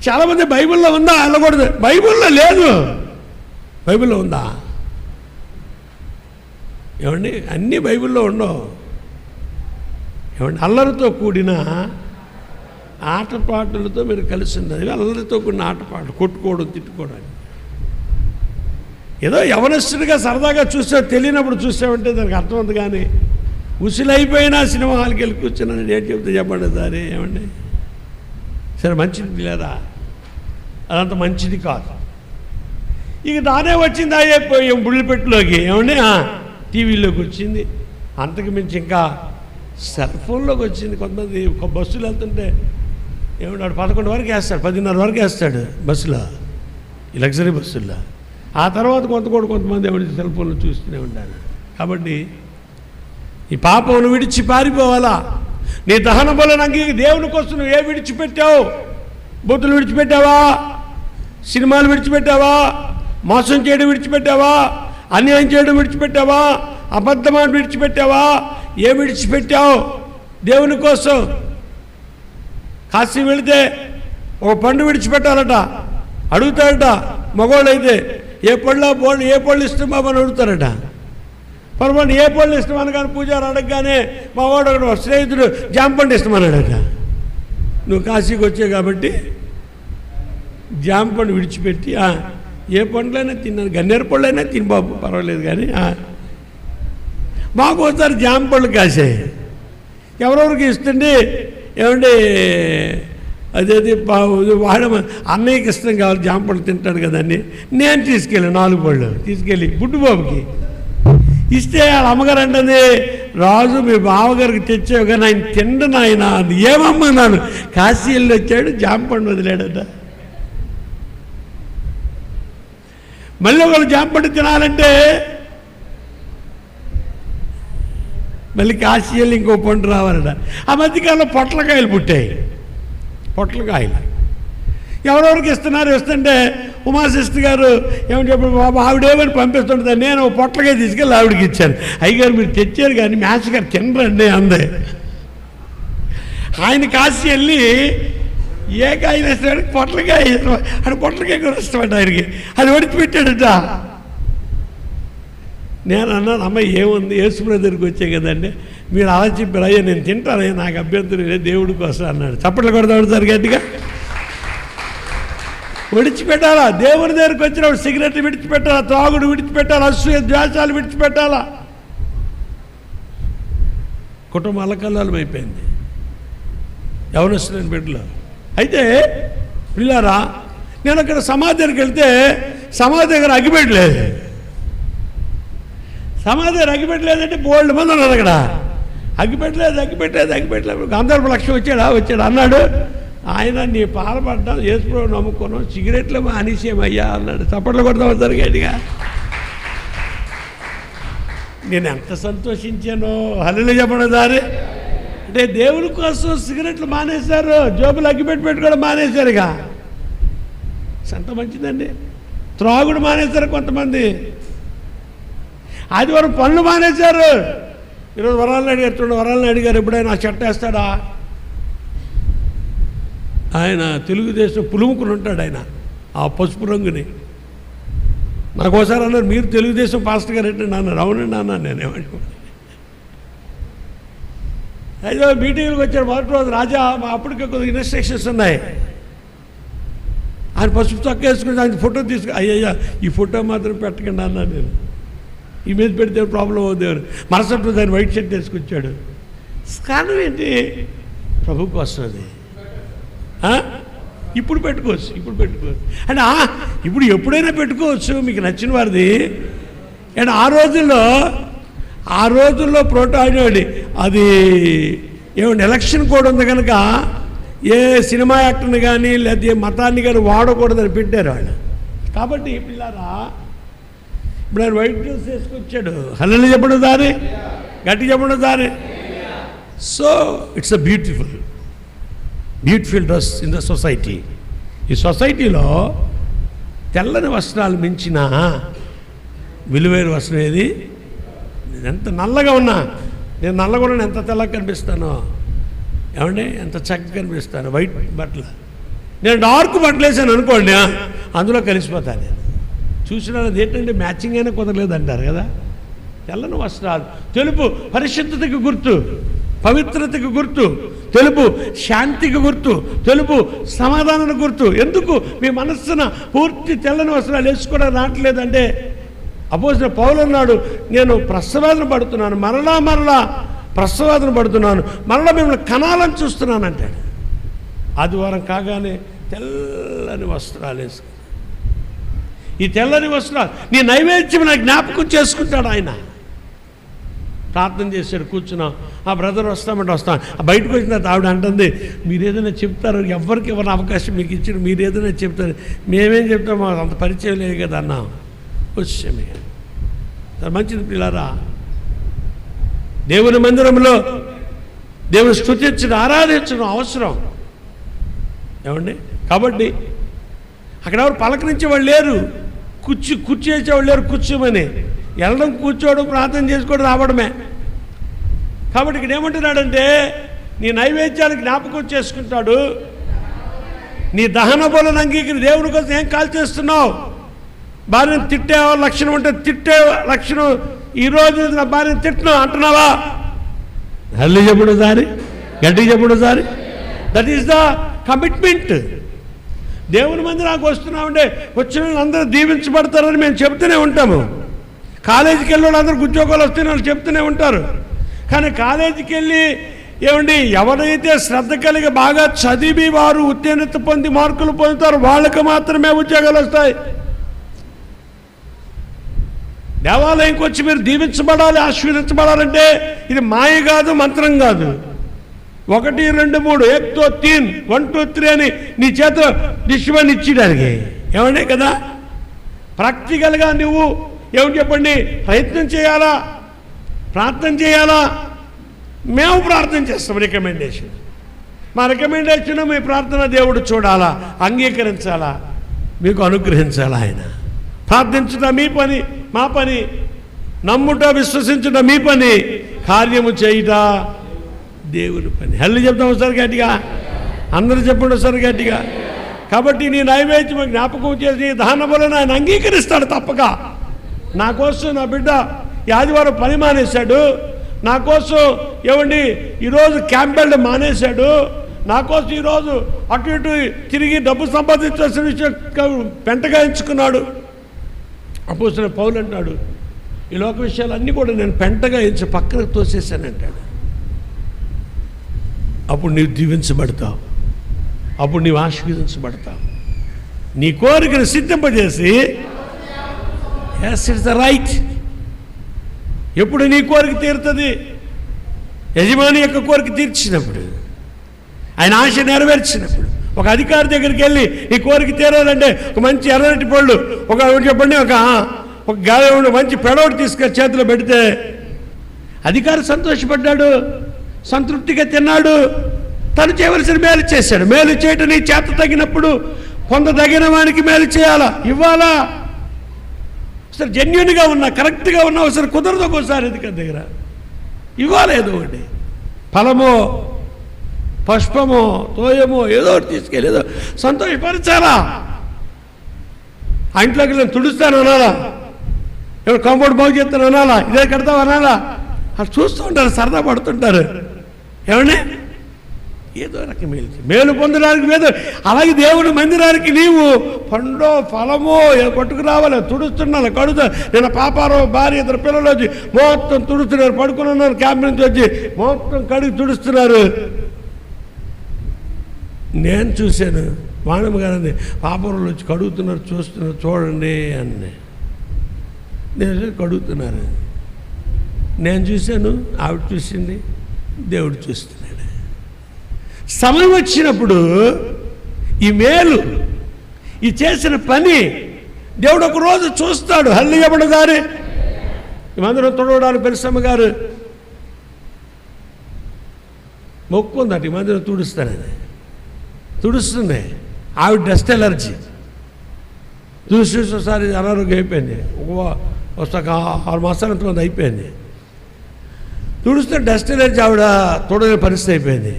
చాలామంది బైబిల్లో ఉందా వెళ్ళకూడదు, బైబిల్లో లేదు. బైబిల్లో ఉందా ఏమండి? అన్నీ బైబిల్లో ఉండవు ఏమండి. అల్లరితో కూడిన ఆటపాటలతో మీరు కలిసి ఉన్నది, అల్లరితో కూడిన ఆటపాటలు, కొట్టుకోవడం, తిట్టుకోవడానికి. ఏదో యవనస్తుడిగా సరదాగా చూస్తే, తెలియనప్పుడు చూసామంటే దానికి అర్థం ఉంది. కానీ ఉసిలైపోయినా సినిమా హాల్కి వెళ్ళి కూర్చున్నాను ఏం చెప్తే చెప్పండి సరే ఏమండి. సరే మంచిది లేదా, అదంత మంచిది కాదు. ఇక దానే వచ్చింది అయిపోయి బుల్లిపెట్టులోకి ఏమండి, టీవీలోకి వచ్చింది. అంతకు మించి ఇంకా సెల్ ఫోన్లోకి వచ్చింది. కొంతమంది బస్సులు వెళ్తుంటే ఏమన్నాడు 11 వరకు వేస్తాడు, 10:30 వరకు వేస్తాడు బస్సులో, ఈ లగ్జరీ బస్సుల్లో. ఆ తర్వాత కొంతమంది ఎవరి సెల్ ఫోన్లు చూస్తూనే ఉంటారు. కాబట్టి ఈ పాపమును విడిచి పారిపోవాలా. నీ దహన బలునంగి దేవుని కోసం నువ్వు ఏ విడిచిపెట్టావు? బూతులు విడిచిపెట్టావా? సినిమాలు విడిచిపెట్టావా? మోసం చేయడం విడిచిపెట్టావా? అన్యాయం చేయడం విడిచిపెట్టావా? అబద్ధమాన్ని విడిచిపెట్టావా? ఏ విడిచిపెట్టావు దేవుని కోసం? కాశీ వెళితే ఒక పండు విడిచిపెట్టాలట, అడుగుతాడట. మగవాళ్ళు అయితే ఏ పళ్ళు ఇష్టం బాబు అని అడుగుతారట. పొరపాటు ఏ పళ్ళు ఇష్టం అనగానే పూజారు అడగగానే మా వాడు ఒకడు స్నేహితుడు జాంపండు ఇష్టమన్నాడట. నువ్వు కాశీకి వచ్చావు కాబట్టి జాంపండు విడిచిపెట్టి ఏ పండ్లైనా తిన్నాను, గన్నేరు పళ్ళైనా తిని బాబు పర్వాలేదు. కానీ మాకు ఒకసారి జాంపళ్ళు కాసాయి, ఎవరెవరికి ఇస్తుండే ఏమండి అదేది వాడ అన్నయ్యకి ఇష్టం కావాలి, జాంపళ్ళు తింటాడు కదండి. నేను తీసుకెళ్ళాను 4 పళ్ళు తీసుకెళ్ళి బుడ్డుబాబుకి ఇస్తే వాళ్ళ అమ్మగారు అంటుంది, రాజు మీ బావగారికి తెచ్చావు కానీ ఆయన తిండను ఆయన. అది ఏమమ్మన్నాను, కాశీ వెళ్ళి వచ్చాడు జాంపండు వదిలాడట. మళ్ళీ ఒకళ్ళు జాంపండు తినాలంటే మళ్ళీ కాశీ వెళ్ళి ఇంకో పండు రావాలట. ఆ మధ్యకాలంలో పొట్లకాయలు పుట్టాయి, పొట్లకాయలు ఎవరెవరికి ఇస్తుంటే ఉమాశిస్టర్ గారు ఏమని చెప్పారు, బాబు ఆవిడేమని పంపిస్తుంటుంది. నేను పొట్లకాయ తీసుకెళ్ళి ఆవిడకి ఇచ్చాను. అయ్యగారు మీరు తెచ్చారు కానీ మ్యాథ్స్ గారు తినరండి అందే. ఆయన కాశీ వెళ్ళి ఏ కాయలు ఇస్తాడు, పొట్లకాయ ఇష్టం అని, పొట్లకాయ కూడా ఇష్టపడ్డ ఆయనకి. అది విడిచిపెట్టాడట. నేను అన్నాను, అమ్మ ఏముంది యేసుప్రభు దగ్గరికి వచ్చాయి కదండి, మీరు అలా చెప్పారు. అయ్యా నేను తింటానయ్యా, నాకు అభ్యంతరం లేదు దేవుడి కోసం అన్నాడు. చప్పట్లు కొడతాడు సార్ గట్టిగా. విడిచిపెట్టాలా, దేవుని దగ్గరికి వచ్చినప్పుడు సిగరెట్ విడిచిపెట్టాలా, త్రాగుడు విడిచిపెట్టాలా, అసూయ ద్వేషాలు విడిచిపెట్టాలా. కుటుంబం అల్లకల్లాలం అయిపోయింది యవనస్తులైన బిడ్డలు. అయితే పిల్లారా, నేను అక్కడ సమాధి దగ్గరికి వెళ్తే సమాధి దగ్గర అగ్గిపెట్టలేదు. సమాధి దగ్గర అగ్గిపెట్టలేదంటే బోల్డ్ మంది ఉన్నారు అక్కడ. అగ్గిపెట్టలేదు. గంధర్వ లక్ష్యం వచ్చాడు అన్నాడు. ఆయన నీ పాల్పడ్డాం, యేసుప్రభువు నమ్ముకున్నాం, సిగరెట్లు మానేసేమయ్యా అన్నాడు. చప్పట్లు కొడతాం జరిగేదిగా. నేను ఎంత సంతోషించానో. హల్లెలూయా చెప్పండి దారి. అంటే దేవుని కోసం సిగరెట్లు మానేశారు, జోబులు అగ్గిపెట్టుకోవడం మానేశారు. ఇక ఎంత మంచిదండి. త్రాగుడు మానేశారు కొంతమంది. ఆదివారం పనులు మానేశారు. ఈరోజు వరాలని అడిగారు ఎప్పుడైనా షర్ట్ వేస్తాడా? ఆయన తెలుగుదేశం పులుముకుని ఉంటాడు ఆయన, ఆ పసుపు రంగుని. నాకు ఒకసారి అన్నారు, మీరు తెలుగుదేశం పాస్టర్ గారు ఏంటండి అన్నారు. అవునండి అన్నాను నేనేమని. అయితే మీటింగ్కి వచ్చాడు మొదటి రోజు. రాజా అప్పటికే కొద్దిగా ఇన్స్ట్రక్షన్స్ ఉన్నాయి. ఆయన పసుపు చొక్క వేసుకుని ఆయన ఫోటో అయ్యయ్యా ఈ ఫోటో మాత్రం పెట్టకండి అన్నాను నేను. ఈ మీద పెడితే ప్రాబ్లం అవుతుంది. మరుసటి రోజు ఆయన వైట్ షర్ట్ వేసుకొచ్చాడు. కారణం ఏంటి? ప్రభు కోసం అది. ఇప్పుడు పెట్టుకోవచ్చు అంటే ఇప్పుడు ఎప్పుడైనా పెట్టుకోవచ్చు మీకు నచ్చిన వారిది. అండ్ ఆ రోజుల్లో ప్రోటోడి అది ఏమంటే ఎలక్షన్ కోడ్ ఉంది కనుక ఏ సినిమా యాక్టర్ని కానీ లేదా ఏ మతాన్ని కానీ వాడకూడదని పెట్టారు వాళ్ళు. కాబట్టి పిల్లారా, ఇప్పుడు ఆయన వైట్ డ్రెస్ వేసుకొచ్చాడు. హల్లెలూయా చెప్పండి దారి, గట్టి చెప్పండి దారి. So it's a beautiful dress in the society. ఈ సొసైటీలో తెల్లని వస్త్రాలు మించిన విలువైన వస్త్రం ఏది? ఎంత నల్లగా ఉన్నా, నేను నల్లగా ఉన్నా ఎంత తెల్లగా కనిపిస్తానో, ఏమండి ఎంత చక్కగా కనిపిస్తాను వైట్ బట్టలు. నేను డార్క్ బట్టలు వేసాను అనుకోండి, అందులో కలిసిపోతాను నేను. చూసినా అది ఏంటంటే మ్యాచింగ్ అయినా కుదరలేదు అంటారు కదా. తెల్లని వస్త్రాలు, తెలుపు పరిశుద్ధతకి గుర్తు, పవిత్రతకి గుర్తు, తెలుపు శాంతికి గుర్తు, తెలుపు సమాధానానికి గుర్తు. ఎందుకు మీ మనస్సున పూర్తి తెల్లని వస్త్రాలు వేసుకోవడం రావట్లేదంటే, అపోజిట్ పౌలు అన్నాడు, నేను ప్రసవేదన పడుతున్నాను, మరలా ప్రసవేదన పడుతున్నాను, మరలా మిమ్మల్ని కనాలని చూస్తున్నాను అంటాడు. ఆదివారం కాగానే తెల్లని వస్త్రాలు వేసుకుని, ఈ తెల్లని వస్త్రాలు నీ నైవేద్యం నా జ్ఞాపకం చేసుకుంటాడు ఆయన. ప్రార్థన చేశాడు, కూర్చున్నాం, ఆ బ్రదర్ వస్తామంటే వస్తాం. బయటకు వచ్చిన తర్వాత ఆవిడ అంటుంది, మీరు ఏదైనా చెప్తారు, ఎవరికి ఎవరిని అవకాశం మీకు ఇచ్చిన, మీరు ఏదైనా చెప్తారు, మేమేం చెప్తామో అంత పరిచయం లేదు కదా అన్నాం. వచ్చామే మంచిది పిల్లరా, దేవుని మందిరంలో దేవుని స్తుతించడం ఆరాధించడం అవసరం, ఏమండి. కాబట్టి అక్కడ ఎవరు పలకరించే వాళ్ళు లేరు, కుర్చీ వేసేవాళ్ళు లేరు, కూర్చోమని వెళ్ళడం, కూర్చోవడం, ప్రార్థన చేసుకోవడం, రావడమే. కాబట్టి ఇక్కడ ఏమంటున్నాడంటే, నీ నైవేద్యానికి జ్ఞాపకం చేసుకుంటాడు, నీ దహన బలులను అంగీకరి. దేవుని కోసం ఏం కాల్ చేస్తున్నావు? భార్యను తిట్టే లక్షణం ఉంటే తిట్టే లక్షణం, ఈరోజు నా భార్యను తిట్టను అంటున్నావా? హల్లి చెప్పుడు సారి, గట్టి చెప్పుడు సారి. That is the commitment. దేవుని మందిరానికి వస్తున్నామంటే వచ్చిన అందరూ దీవించబడతారని మేము చెప్తూనే ఉంటాము. కాలేజీకి వెళ్ళి వాళ్ళందరూ ఉద్యోగాలు వస్తే వాళ్ళు చెప్తూనే ఉంటారు. కానీ కాలేజీకి వెళ్ళి ఏమండి, ఎవరైతే శ్రద్ధ కలిగి బాగా చదివి వారు ఉత్తీర్ణత పొంది మార్కులు పొందుతారో వాళ్ళకి మాత్రమే ఉద్యోగాలు వస్తాయి. దేవాలయంకి వచ్చి మీరు దీవించబడాలి, ఆశీర్వించబడాలంటే ఇది మాయ కాదు, మంత్రం కాదు. 1 2 3 1 2 3 1 2 3 అని నీ చేత నిశ్చయాన్ని ఇచ్చడానికి, ఏమండి కదా. ప్రాక్టికల్గా నువ్వు ఏమిటి చెప్పండి, ప్రయత్నం చేయాలా, ప్రార్థన చేయాలా. మేము ప్రార్థన చేస్తాం, రికమెండేషన్. మా రికమెండేషన్ మీ ప్రార్థన దేవుడు చూడాలా, అంగీకరించాలా, మీకు అనుగ్రహించాలా. ఆయన ప్రార్థించడం మీ పని, మా పని. నమ్ముట విశ్వసించడం మీ పని, కార్యము చేయుట దేవుని పని. హల్లి చెప్తాం ఒకసారి గట్టిగా, అందరూ చెప్పండి ఒకసారి గట్టిగా. కాబట్టి నీ నైవేద్యం జ్ఞాపకం చేసి దహన బలులను ఆయన అంగీకరిస్తాడు తప్పక. నా కోసం నా బిడ్డ ఈ ఆదివారం పని మానేశాడు, నా కోసం ఏమండి ఈరోజు క్యాంప్ వెళ్ళడం మానేశాడు, నా కోసం ఈరోజు అటు ఇటు తిరిగి డబ్బు సంపాదించాల్సిన విషయం పెంటగా ఎంచుకున్నాడు. అపోస్తలుడైన పౌలు అంటాడు, ఈ లోక విషయాలన్నీ కూడా నేను పెంటగా ఎంచి పక్కన తోసేసానంటాడు. అప్పుడు నీవు దీవించబడతావు, అప్పుడు నీవు ఆశీర్వదించబడతావు. నీ కోరికను సిద్ధింపజేసి, ఎస్ ఇట్స్ ద రైట్. ఎప్పుడు నీ కోరిక తీరుతుంది? యజమాని యొక్క కోరిక తీర్చినప్పుడు, ఆయన ఆశ నెరవేర్చినప్పుడు. ఒక అధికారి దగ్గరికి వెళ్ళి నీ కోరిక తీరాలంటే ఒక మంచి ఎర్రటి పళ్ళు, ఒక చెప్పండి, ఒక గాలి మంచి పెడవటి తీసుకొని చేతిలో పెడితే అధికారి సంతోషపడ్డాడు, సంతృప్తిగా తిన్నాడు, తను చేయవలసిన మేలు చేశాడు. మేలు చేయటం నీ చేత తగినప్పుడు పొందదగిన వానికి మేలు చేయాలా, ఇవ్వాలా. అసలు జెన్యున్గా ఉన్నా, కరెక్ట్గా ఉన్నా ఒకసారి కుదరదు, ఒక్కోసారి అధికారి దగ్గర ఇవ్వాలి. ఏదో ఒకటి ఫలమో పుష్పమో తోయమో ఏదో ఒకటి తీసుకెళ్ళి ఏదో సంతోషపరచాలా. ఆ ఇంట్లోకి నేను తుడుస్తాను అనాలా, ఎవరు కాంపౌండ్ బాగు చేస్తాను అనాలా, ఇదే కడతావు అనాలా. అది చూస్తూ ఉంటారు, సరదా పడుతుంటారు. ఏమండి ఏదో రకం మేలు పొందడానికి మేలు. అలాగే దేవుని మందిరానికి నీవు పండో ఫలమో పట్టుకురావాలి, తుడుస్తున్నాను, కడుతా. నేను పాపారో భార్య 2 పిల్లలు వచ్చి మొత్తం తుడుస్తున్నారు, పడుకుని ఉన్నారు, క్యాంప్ నుంచి వచ్చి మొత్తం కడిగి తుడుస్తున్నారు. నేను చూశాను, వాణమ్మ గారిని పాపరులు వచ్చి కడుగుతున్నారు, చూస్తున్నారు, చూడండి అని. నేను కడుగుతున్నారు, నేను చూశాను, ఆవిడ చూసింది, దేవుడు చూస్తున్నాడు. సమయం వచ్చినప్పుడు ఈ మేలు, ఈ చేసిన పని దేవుడు ఒక రోజు చూస్తాడు. హల్లియబడదారి ఈ మందిరం తుడవడానికి పెరుసమ్మ గారు మొక్కుందట, ఈ మందిరం తుడుస్తానని. తుడుస్తుంది, ఆవిడ డస్ట్ ఎలర్జీ. చూసి ఒకసారి అనారోగ్యం అయిపోయింది. ఒక 6 మాసాలు ఎంతమంది అయిపోయింది. తుడుస్తే డస్ట్ ఎలర్జీ ఆవిడ తోడని పరిస్థితి అయిపోయింది.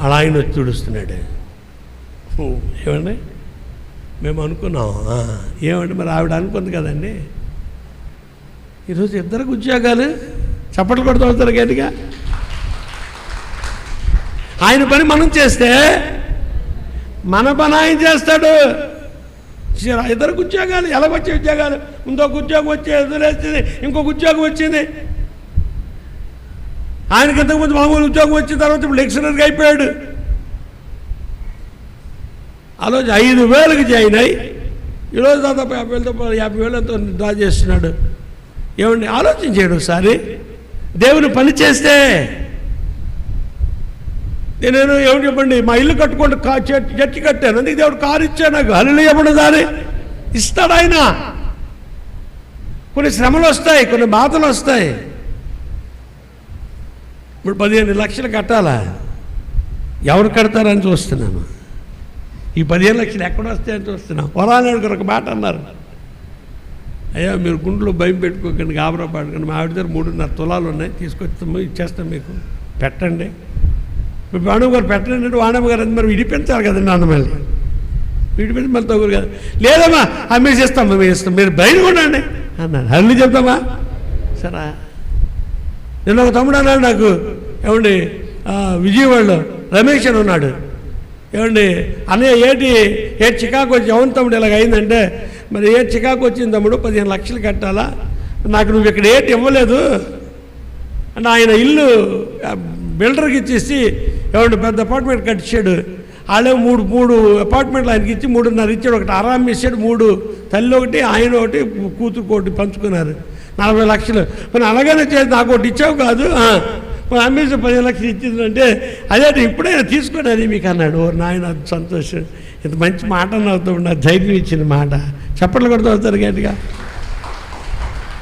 అలా ఆయన వచ్చి తుడుస్తున్నాడు. ఏమండి మేము అనుకున్నాం, ఏమండి మరి ఆవిడ అనుకుంది కదండి. ఈరోజు ఇద్దరికి ఉద్యోగాలు, చప్పట్లు కొడుతూ అవుతారు గట్టిగా. ఆయన పని మనం చేస్తే మన పని ఆయన చేస్తాడు. ఇద్దరికి ఉద్యోగాలు. ఎలా వచ్చే ఉద్యోగాలు? ఇంకొక ఉద్యోగం వచ్చి ఎదురేసింది, ఇంకొక ఉద్యోగం వచ్చింది. ఆయనకి ఇంతకుముందు మామూలు ఉద్యోగం వచ్చిన తర్వాత ఇప్పుడు లెక్చరర్గా అయిపోయాడు. ఆలోచన 5,000కి జాయిన్ అయ్యి ఈరోజు దాదాపు 50,000 ఎంతో డ్రా చేస్తున్నాడు. ఏమండి ఆలోచన చేయడం ఒకసారి. దేవుని పని చేస్తే నేను ఏమిటి చెప్పండి, మా ఇల్లు కట్టుకోండి, చర్చి కట్టాను, అందుకే దేవుడు కారు ఇచ్చాడు నాకు. హల్లెలూయా చెప్పండి. దారి ఇస్తాడు ఆయన. కొన్ని శ్రమలు వస్తాయి, కొన్ని బాధలు వస్తాయి. ఇప్పుడు 15 లక్షలు కట్టాలా? ఎవరు కడతారని చూస్తున్నాను. ఈ 15 లక్షలు ఎక్కడ వస్తాయని చూస్తున్నాం. వరానాడు ఒక మాట అన్నారు, అయ్యా మీరు గుండెలో భయం పెట్టుకోకండి, గాబరా పడకండి, మా ఆవిడ దగ్గర 3.5 తులాలు ఉన్నాయి, తీసుకొస్తాము, ఇచ్చేస్తాం, మీకు పెట్టండి. మీ వాణమ్మ గారు పెట్టండి అంటే వాణమ్మ గారు అది మరి విడిపించాలి కదండి. అన్నమల్లి విడిపించి మళ్ళీ తగ్గురు కదా. లేదమ్మా అమ్మేసేస్తాం, మేము ఇస్తాం, మీరు బయట ఉండండి అన్నాడు. అల్లు చెప్తామా సరే. నిన్న ఒక తమ్ముడు అన్నాడు నాకు, ఏమండి విజయవాడలో రమేష్ అని ఉన్నాడు. ఏమండి అన్నయ్య ఏ చికాకు వచ్చి, అవును తమ్ముడు ఇలాగ అయిందంటే, మరి ఏ చికాకు వచ్చింది తమ్ముడు, 15 లక్షలు కట్టాలా, నాకు నువ్వు ఇక్కడ ఏంటి ఇవ్వలేదు అంటే ఆయన ఇల్లు బిల్డర్కి ఇచ్చేసి ఏమంటే పెద్ద అపార్ట్మెంట్ కట్టించాడు. వాళ్ళే మూడు అపార్ట్మెంట్లు ఆయనకి ఇచ్చి 3.5 ఇచ్చాడు. ఒకటి ఆరామ్ ఇచ్చాడు, 3 తల్లి ఒకటి ఆయన ఒకటి కూతురు ఒకటి పంచుకున్నారు. 40 లక్షలు. మరి అలాగనే చేసి నాకు ఒకటి ఇచ్చావు కాదు, అమ్మేసి 15 లక్షలు ఇచ్చిందంటే అదే ఇప్పుడైనా తీసుకోండి మీకు అన్నాడు. ఓ నాయన సంతోషం, ఇంత మంచి మాట అవుతూ నాకు ధైర్యం ఇచ్చిన మాట. చప్పట్లు కొడుతూ వస్తారు గట్టిగా.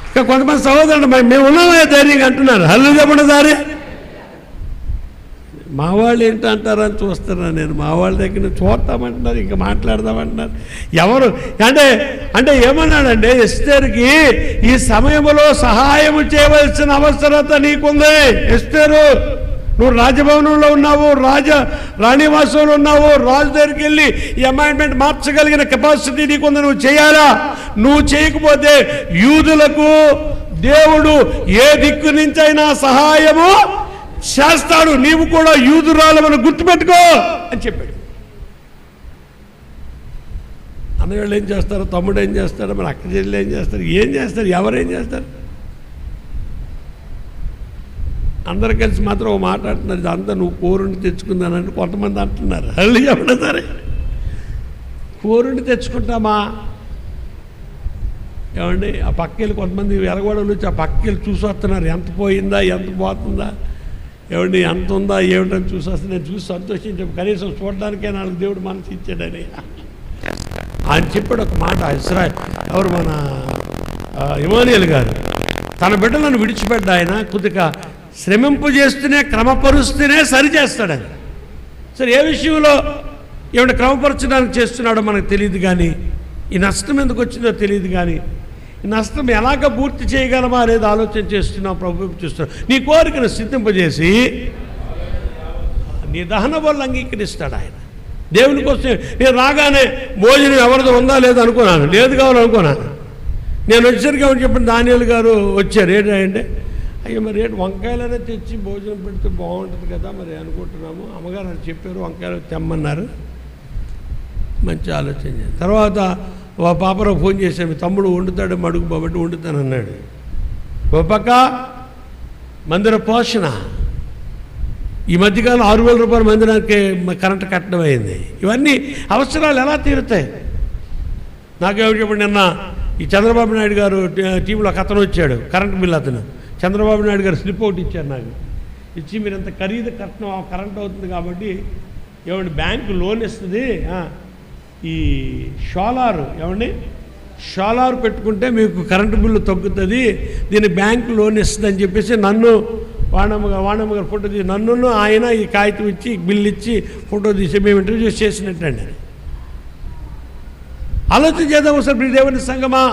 ఇంకా కొంతమంది సహోదరులు మేము ఉన్నామే ధైర్యంగా అంటున్నారు. హల్లెలూయా చెప్పండి. దారి మా వాళ్ళు ఏంటంటారని చూస్తున్నాను నేను. మా వాళ్ళ దగ్గర చూస్తామంటున్నారు, ఇంకా మాట్లాడదామంటున్నారు. ఎవరు అంటే ఏమన్నాడంటే, ఎస్తేరుకి ఈ సమయంలో సహాయం చేయవలసిన అవసరత నీకుంది. ఎస్తేరు, నువ్వు రాజభవనంలో ఉన్నావు, రాణివాసంలో ఉన్నావు, రాజు దగ్గరికి వెళ్ళి ఈ అపాయింట్మెంట్ మార్చగలిగిన కెపాసిటీ నీకుంది, నువ్వు చేయాలా. నువ్వు చేయకపోతే యూదులకు దేవుడు ఏ దిక్కు నుంచైనా సహాయము చేస్తాడు, నీవు కూడా యూదురాలమని గుర్తుపెట్టుకో అని చెప్పాడు. అన్నవాళ్ళు ఏం చేస్తారు, తమ్ముడు ఏం చేస్తాడు, మన అక్క చెల్లెలు ఏం చేస్తారు, ఎవరేం చేస్తారు? అందరు కలిసి మాత్రం ఒక మాట అంటున్నారు, ఇదంతా నువ్వు కోరుండి తెచ్చుకుందానని కొంతమంది అంటున్నారు. అల్లు చెప్పండి. సరే, కోరుండి తెచ్చుకుంటామా? ఏమండి ఆ పక్కెళ్ళి కొంతమంది ఎరగోడలు వచ్చి ఆ పక్కెళ్ళి చూసి వస్తున్నారు, ఎంత పోయిందా, ఎంత పోతుందా, ఏమండి ఎంత ఉందా ఏమిటని చూసి వస్తే నేను చూసి సంతోషించాము. కనీసం చూడడానికే నాకు దేవుడు మనసు ఇచ్చాడని ఆయన చెప్పాడు ఒక మాట. ఎవరు మన ఇమానియల్ గారు, తన బిడ్డలను విడిచిపెట్ట ఆయన కొద్దిగా శ్రమింపు చేస్తూనే క్రమపరుస్తూనే సరిచేస్తాడని. సరే, ఏ విషయంలో ఏమంటే క్రమపరచడానికి చేస్తున్నాడో మనకు తెలియదు, కానీ ఈ నష్టం ఎందుకు వచ్చిందో తెలియదు, కానీ ఈ నష్టం ఎలాగ పూర్తి చేయగలమా అనేది ఆలోచన చేస్తున్నాం. ప్రభు చూస్తున్నాం. నీ కోరికను సిద్ధింపజేసి నీ దహన వల్ల అంగీకరిస్తాడు ఆయన. దేవుని కోసం నేను రాగానే భోజనం ఎవరిదో ఉందా లేదా అనుకున్నాను, లేదు కావాలనుకున్నాను. నేను వచ్చేసరికి ఏమని చెప్పండి, దానియేలు గారు వచ్చారు. ఏంటంటే, అయ్యో మరి ఏంటి వంకాయలనే తెచ్చి భోజనం పెడితే బాగుంటుంది కదా మరి అనుకుంటున్నాము. అమ్మగారు అని చెప్పారు, వంకాయలు తెమ్మన్నారు. మంచి ఆలోచన. తర్వాత పాపరావు ఫోన్ చేశాము, తమ్ముడు వండుతాడు మడుగు బాబట్టి వండుతానన్నాడు. ఓ పక్క మందిర పోషణ, ఈ మధ్యకాలం 6,000 రూపాయల మందిరానికి కరెంటు కట్టడం అయింది. ఇవన్నీ అవసరాలు ఎలా తీరుతాయి? నాకేమిటి చెప్పండి, నిన్న ఈ చంద్రబాబు నాయుడు గారు టీవీలో ఒక అతను వచ్చాడు, కరెంటు బిల్ అతను. చంద్రబాబు నాయుడు గారు స్లిప్ అవుట్ ఇచ్చారు నాకు, ఇచ్చి మీరు ఎంత ఖరీదు కట్టడం కరెంట్ అవుతుంది కాబట్టి ఏమండి బ్యాంకు లోన్ ఇస్తుంది, ఈ షోలార్ పెట్టుకుంటే మీకు కరెంటు బిల్లు తగ్గుతుంది, దీన్ని బ్యాంకు లోన్ ఇస్తుంది అని చెప్పేసి నన్ను వాణమ్మ గారు ఫోటో తీసి నన్ను ఆయన ఈ కాగితం ఇచ్చి బిల్లు ఇచ్చి ఫోటో తీసి మేము ఇంట్రడ్యూస్ చేసినట్టండి. ఆలోచన చేద్దాం ఒకసారి. ప్రియ దేవుని సంగమా,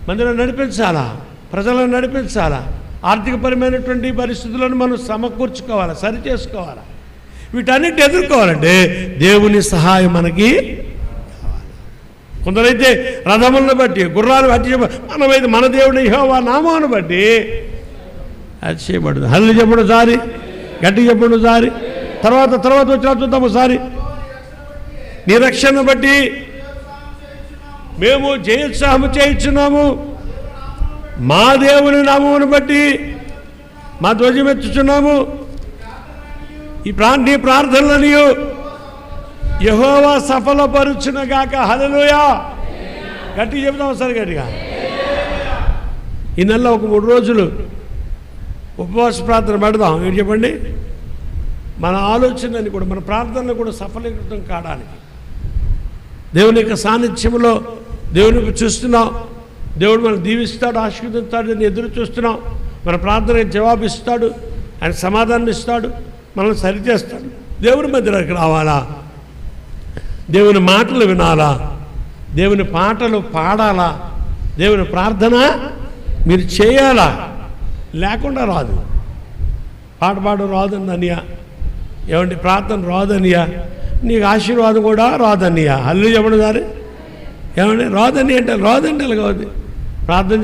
మందిరం నడిపించాలా, ప్రజలను నడిపించాలా, ఆర్థికపరమైనటువంటి పరిస్థితులను మనం సమకూర్చుకోవాలా, సరి చేసుకోవాలా. వీటన్నిటి ఎదుర్కోవాలంటే దేవుని సహాయం మనకి కావాలి. కొందరైతే రథములను బట్టి, గుర్రాలు బట్టి, మనమైతే మన దేవుని యెహోవా నామాన్ని బట్టి అది చేయబడదు. హల్లు చెప్పడం సారి, గట్టి చెప్పడం సారి, తర్వాత వచ్చిన చూద్దాం ఒకసారి. నీ రక్షణ బట్టి మేము జయోత్సాహము చేయించున్నాము, మా దేవుని నామమును బట్టి మా ధ్వజమెత్తుచున్నాము. నీ ప్రార్థనలను యెహోవా సఫలపరుచునగాక. హల్లెలూయా. గట్టిగా చెబుతాం ఒకసారి గట్టిగా. ఈ నెలలో ఒక 3 రోజులు ఉపవాస ప్రార్థన పెడదాం. ఏంటి చెప్పండి? మన ఆలోచనని కూడా, మన ప్రార్థనలు కూడా సఫలీకృతం కావడానికి, దేవుని యొక్క సాన్నిధ్యంలో దేవునికి చూస్తున్నాం, దేవుడు మనం దీవిస్తాడు, ఆశీర్వదిస్తాడని ఎదురు చూస్తున్నాం. మన ప్రార్థనకి జవాబిస్తాడు, ఆయన సమాధానం ఇస్తాడు, మనల్ని సరిచేస్తాడు. దేవుని మధ్యలోకి రావాలా, దేవుని మాటలు వినాలా, దేవుని పాటలు పాడాలా, దేవుని ప్రార్థన మీరు చేయాలా. లేకుండా రాదు. పాట రాదన్నయ్యా, ఏమంటే ప్రార్థన రాదన్నయ్యా, నీకు ఆశీర్వాదం కూడా రాదన్నయ్యా. హల్లు చెప్పండి సార్. ఏమంటే రాదని అంటే రాదంటే కావద్దు. ప్రార్థన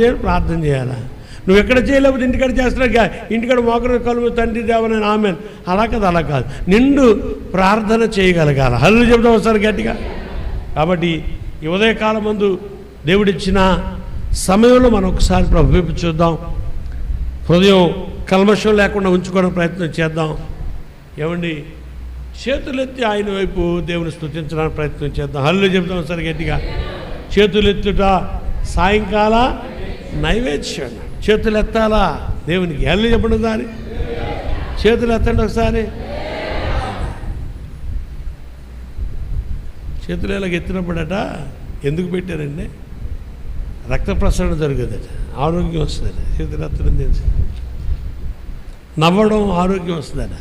చేయాలా. నువ్వు ఎక్కడ చేయలేకపోతే ఇంటికాడ చేస్తున్నా, ఇంటికాడ మోకరు కలుగు తండ్రి దేవనని ఆమెన్, అలా కాదు. నిండు ప్రార్థన చేయగలగాల. హల్లు చెప్తాం ఒకసారి గట్టిగా. కాబట్టి ఈ ఉదయకాలం ముందు దేవుడిచ్చిన సమయంలో మనం ఒకసారి ప్రభు వైపు చూద్దాం. హృదయం కల్మషం లేకుండా ఉంచుకోవడానికి ప్రయత్నం చేద్దాం. ఏమండి, చేతులెత్తి ఆయన వైపు దేవుని స్తుతించడానికి ప్రయత్నం చేద్దాం. హల్లు చెప్తాం ఒకసారి గట్టిగా. చేతులెత్తుట సాయంకాల నైవేద్యం. చేతులు ఎత్తాలా దేవునికి. హల్లు చెప్పండి ఒకసారి. చేతులు ఎత్తండి ఒకసారి. చేతులు ఇలాగ ఎత్తినప్పుడట ఎందుకు పెట్టారండి? రక్త ప్రసరణ జరుగుదట, ఆరోగ్యం వస్తుందట. చేతులు ఎత్తడం తెలుసు. నవ్వడం ఆరోగ్యం వస్తుందట.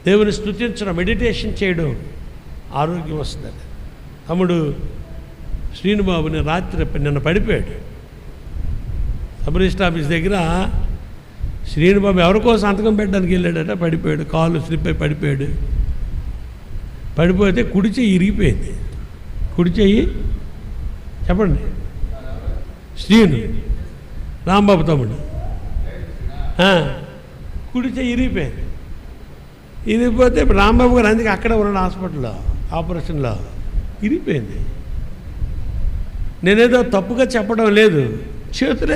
దేవుని స్తుతించడం, మెడిటేషన్ చేయడం ఆరోగ్యం వస్తుందట. తమ్ముడు శ్రీనుబాబుని రాత్రి నిన్న పడిపోయాడు. సబ్ రిజిస్టర్ ఆఫీస్ దగ్గర శ్రీనుబాబు ఎవరికో సంతకం పెట్టడానికి వెళ్ళాడట, పడిపోయాడు. కాలు స్లిప్ అయి పడిపోయాడు. పడిపోతే కుడి చెయ్యి ఇరిగిపోయింది. కుడి చెయ్యి చెప్పండి. శ్రీను రాంబాబు తమ్ముడు కుడి చెయ్యి ఇరిగిపోయింది. ఇరిగిపోతే ఇప్పుడు రాంబాబు గారు అందుకే అక్కడే ఉన్నాడు హాస్పిటల్లో, ఆపరేషన్లో. ఇరిగిపోయింది. నేనేదో తప్పుగా చెప్పడం లేదు. చేతులు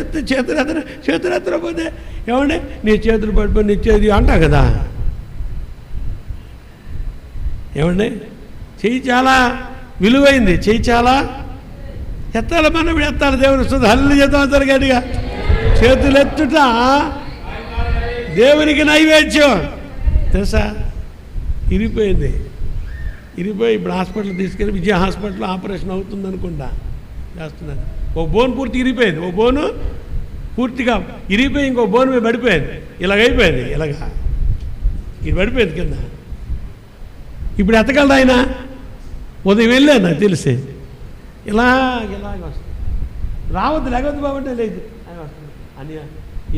ఎత్తకపోతే ఏమండి నీ చేతులు పడిపోయి నీ చేతి అంటా కదా. ఏమండి, చెయ్యి చాలా విలువైంది. చెయ్యి చాలా ఎత్తాలి, మనం ఎత్తాలి. దేవుని వస్తుంది. హల్లు చేద్దాం గట్టిగా. చేతులు ఎత్తుట దేవునికి నైవేద్యం. తెలుసా? ఇరిగిపోయింది. ఇరిగిపోయి ఇప్పుడు హాస్పిటల్ తీసుకెళ్ళి విజయ హాస్పిటల్లో ఆపరేషన్ అవుతుంది అనుకుంటా చేస్తున్నాను. ఒక బోన్ పూర్తి ఇరిగిపోయింది. ఒక బోను పూర్తిగా ఇరిగిపోయి ఇంకో బోన్ మీద పడిపోయింది. ఇలాగైపోయింది. ఇది పడిపోయింది కింద. ఇప్పుడు ఎత్తగలడు ఆయన. ఉదయం వెళ్ళాను నాకు తెలిసి. ఇలాగ వస్తుంది. రావద్దు, లేకపోతే బాగుంటే లేదు అని వస్తుంది. అని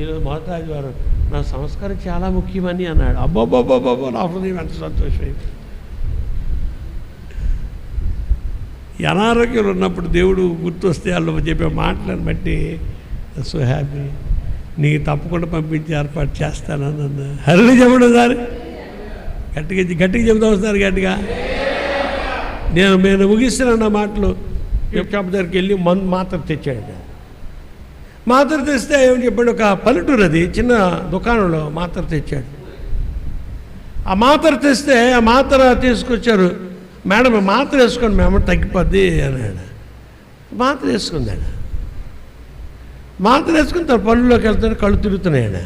ఈరోజు మొదటి వారు నా సంస్కారం చాలా ముఖ్యమని అన్నాడు. అబ్బోబ్బోబ్బోబ్బో, నా హృదయం ఎంత సంతోషమైంది. ఈ అనారోగ్యంలో ఉన్నప్పుడు దేవుడు గుర్తొస్తే వాళ్ళు చెప్పే మాటలను బట్టి సో హ్యాపీ. నీకు తప్పకుండా పంపించి ఏర్పాటు చేస్తానని అన్న. హల్లు చెప్పడం సార్ గట్టిగా చెబుతాం సార్ గట్టిగా. నేను ముగిస్తున్నాను మాటలు. షాప్ దగ్గరికి వెళ్ళి మాత్ర తెచ్చాడు. మాత్ర తెస్తే ఏమని చెప్పాడు, ఒక పల్లెటూరు అది, చిన్న దుకాణంలో మాత్ర తెచ్చాడు. ఆ మాత్ర తెస్తే ఆ మాత్ర తీసుకొచ్చారు. మేడం మాత్ర వేసుకోండి మేము తగ్గిపోద్ది అన్నాడు. మాత్ర వేసుకుందాడు. మాత్ర వేసుకుని తన పనుల్లోకి వెళ్తాడు. కళ్ళు తిరుగుతున్నాడు.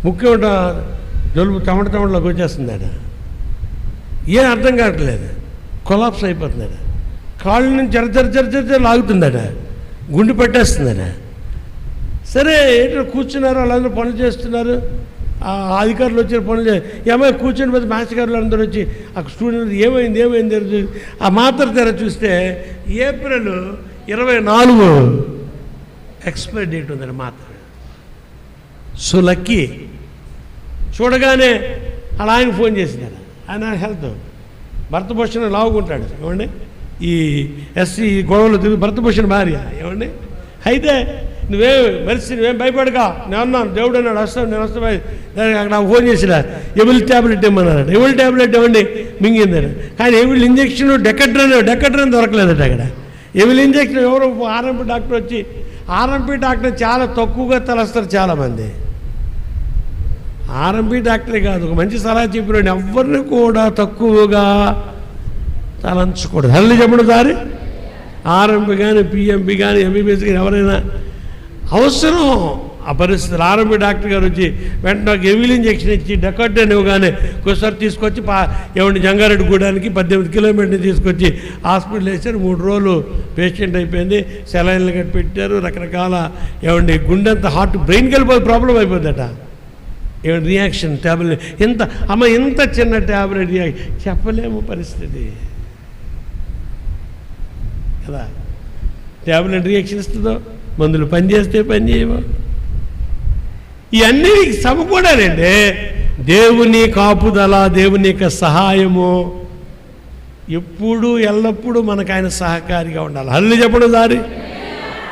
ముఖ్యం జలుబు టమాటలోకి వచ్చేస్తున్నాడు. ఏం అర్థం కావట్లేదు. కొలాప్స్ అయిపోతున్నాడు. కాళ్ళ నుంచి జర లాగుతుందట. గుండె పట్టేస్తుందట. సరే ఏంటో కూర్చున్నారు, వాళ్ళందరూ పనులు చేస్తున్నారు. అధికారులు వచ్చిన పనులు ఏమైనా కూర్చొని పోతే మాస్టర్ గారులు అందరూ వచ్చి అక్కడ స్టూడెంట్ ఏమైంది ఆ మాత్ర తెర చూస్తే ఏప్రిల్ 24 ఎక్స్పైరీ డేట్ ఉందండి మాత్ర. సో లక్కీ చూడగానే అలా ఆయన ఫోన్ చేసినాడు. ఆయన హెల్త్ భరతభూషణ్ లావుకుంటాడు ఏమండి, ఈ ఎస్సీ గొడవలు తిరిగి భరతభూషణ్ భార్య ఏమండి. అయితే నువ్వేం భయపడక, నేను అన్నాను దేవుడు అన్నాడు వస్తాను, నేను వస్తా. అక్కడ ఫోన్ చేసిన ఎవిల్ ట్యాబ్లెట్ ఇమ్మన్నాడు. ఎవిల్ ట్యాబ్లెట్ ఇవ్వండి మింగిందని. కానీ ఎవిల్ ఇంజక్షన్ డెకడ్రన్ దొరకలేదట అక్కడ. ఎవిల్ ఇంజక్షన్ ఎవరు ఆర్ఎంపీ డాక్టర్ వచ్చి, ఆర్ఎంపీ డాక్టర్ చాలా తక్కువగా తలస్తారు చాలామంది. ఆర్ఎంపీ డాక్టరే కాదు, ఒక మంచి సలహా చెప్పినాడు, ఎవరిని కూడా తక్కువగా తలంచకూడదు. హల్లి చెప్పడు దారి ఆర్ఎంపీ కానీ పిఎంపీ కానీ ఎంబీబీఎస్ కానీ ఎవరైనా అవసరం ఆ పరిస్థితులు. ఆర్ఎంపీ డాక్టర్ గారు వచ్చి వెంటనే ఒక ఎవిల్ ఇంజక్షన్ ఇచ్చి డెకడ్రన్ ఇవ్వగానే ఒకసారి తీసుకొచ్చి ఏమంటే జంగారెడ్డి గూడానికి 18 కిలోమీటర్లు తీసుకొచ్చి హాస్పిటల్ వేసారు. 3 రోజులు పేషెంట్ అయిపోయింది. సెలైన్లు కట్టి పెట్టారు. రకరకాల ఏమండి గుండెంత హార్ట్ బ్రెయిన్కి వెళ్ళిపోతే ప్రాబ్లం అయిపోతుందట. ఏమంటే రియాక్షన్ ట్యాబ్లెట్ ఇంత చిన్న ట్యాబ్లెట్ చెప్పలేము పరిస్థితి కదా. ట్యాబ్లెట్ రియాక్షన్ ఇస్తుందో, మందులు పనిచేస్తే పని చేయవో, ఇవన్నీ సమకూడాలండి. దేవుని కాపుదల, దేవుని యొక్క సహాయము ఎప్పుడు ఎల్లప్పుడూ మనకు ఆయన సహకారిగా ఉండాలి. హల్లి చెప్పడం దారి,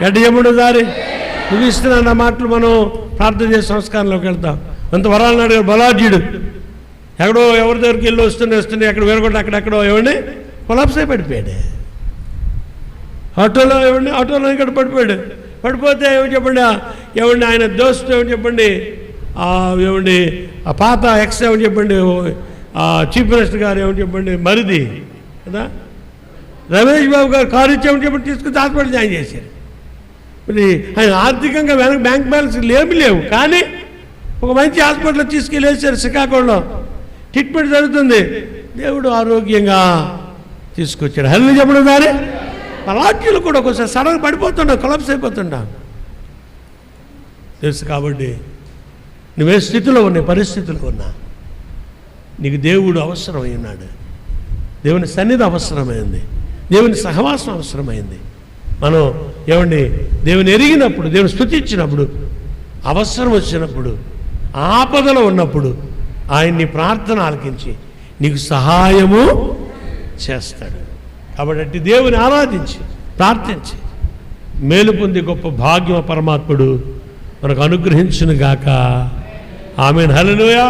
గడ్డి చెప్పడం దారి. ముగిస్తున్న మాటలు మనం ప్రార్థన చేసే సంస్కారంలోకి వెళ్తాం. అంత వరాలనాడు గారు బలాఢ్యుడు ఎక్కడో ఎవరి దగ్గరికి వెళ్ళి వస్తున్నాయి ఎక్కడ వేరకుండా అక్కడెక్కడో ఏమండి కొలాప్స్ అయి పడిపోయాడు. ఆటోలో ఇక్కడ పడిపోతే ఏమని చెప్పండి, ఆయన దోస్తు ఏమని చెప్పండి, ఏమండి ఆ పాత ఎక్స్ ఏమని చెప్పండి, చీఫ్ మినిస్టర్ గారు ఏమని చెప్పండి, మరిది కదా రమేష్ బాబు గారు కారు ఇచ్చామని చెప్పండి తీసుకుని హాస్పిటల్ జాయిన్ చేశారు. మరి ఆయన ఆర్థికంగా వెనక బ్యాంక్ బ్యాలెన్స్ ఏమీ లేవు, కానీ ఒక మంచి హాస్పిటల్లో తీసుకెళ్ళేసారు. శ్రీకాకుళంలో ట్రీట్మెంట్ జరుగుతుంది. దేవుడు ఆరోగ్యంగా తీసుకొచ్చాడు. హల్లి చెప్పడం దారి అలాంటిలు కూడా ఒకసారి సడన్ పడిపోతున్నావు, కొలాప్స్ అయిపోతున్నావు తెలుసు. కాబట్టి నువ్వే స్థితిలో ఉన్నాయి, పరిస్థితుల్లో ఉన్నా, నీకు దేవుడు అవసరమై ఉన్నాడు. దేవుని సన్నిధి అవసరమైంది, దేవుని సహవాసం అవసరమైంది. మనం ఏమండి దేవుని ఎరిగినప్పుడు, దేవుని స్తుతించినప్పుడు, అవసరం వచ్చినప్పుడు, ఆపదలో ఉన్నప్పుడు ఆయన్ని ప్రార్థన ఆలకించి నీకు సహాయము చేస్తాడు. కాబట్టి దేవుని ఆరాధించి ప్రార్థించి మేలు పొంది గొప్ప భాగ్యం పరమాత్ముడు మనకు అనుగ్రహించును గాక. ఆమేన్. హల్లెలూయా.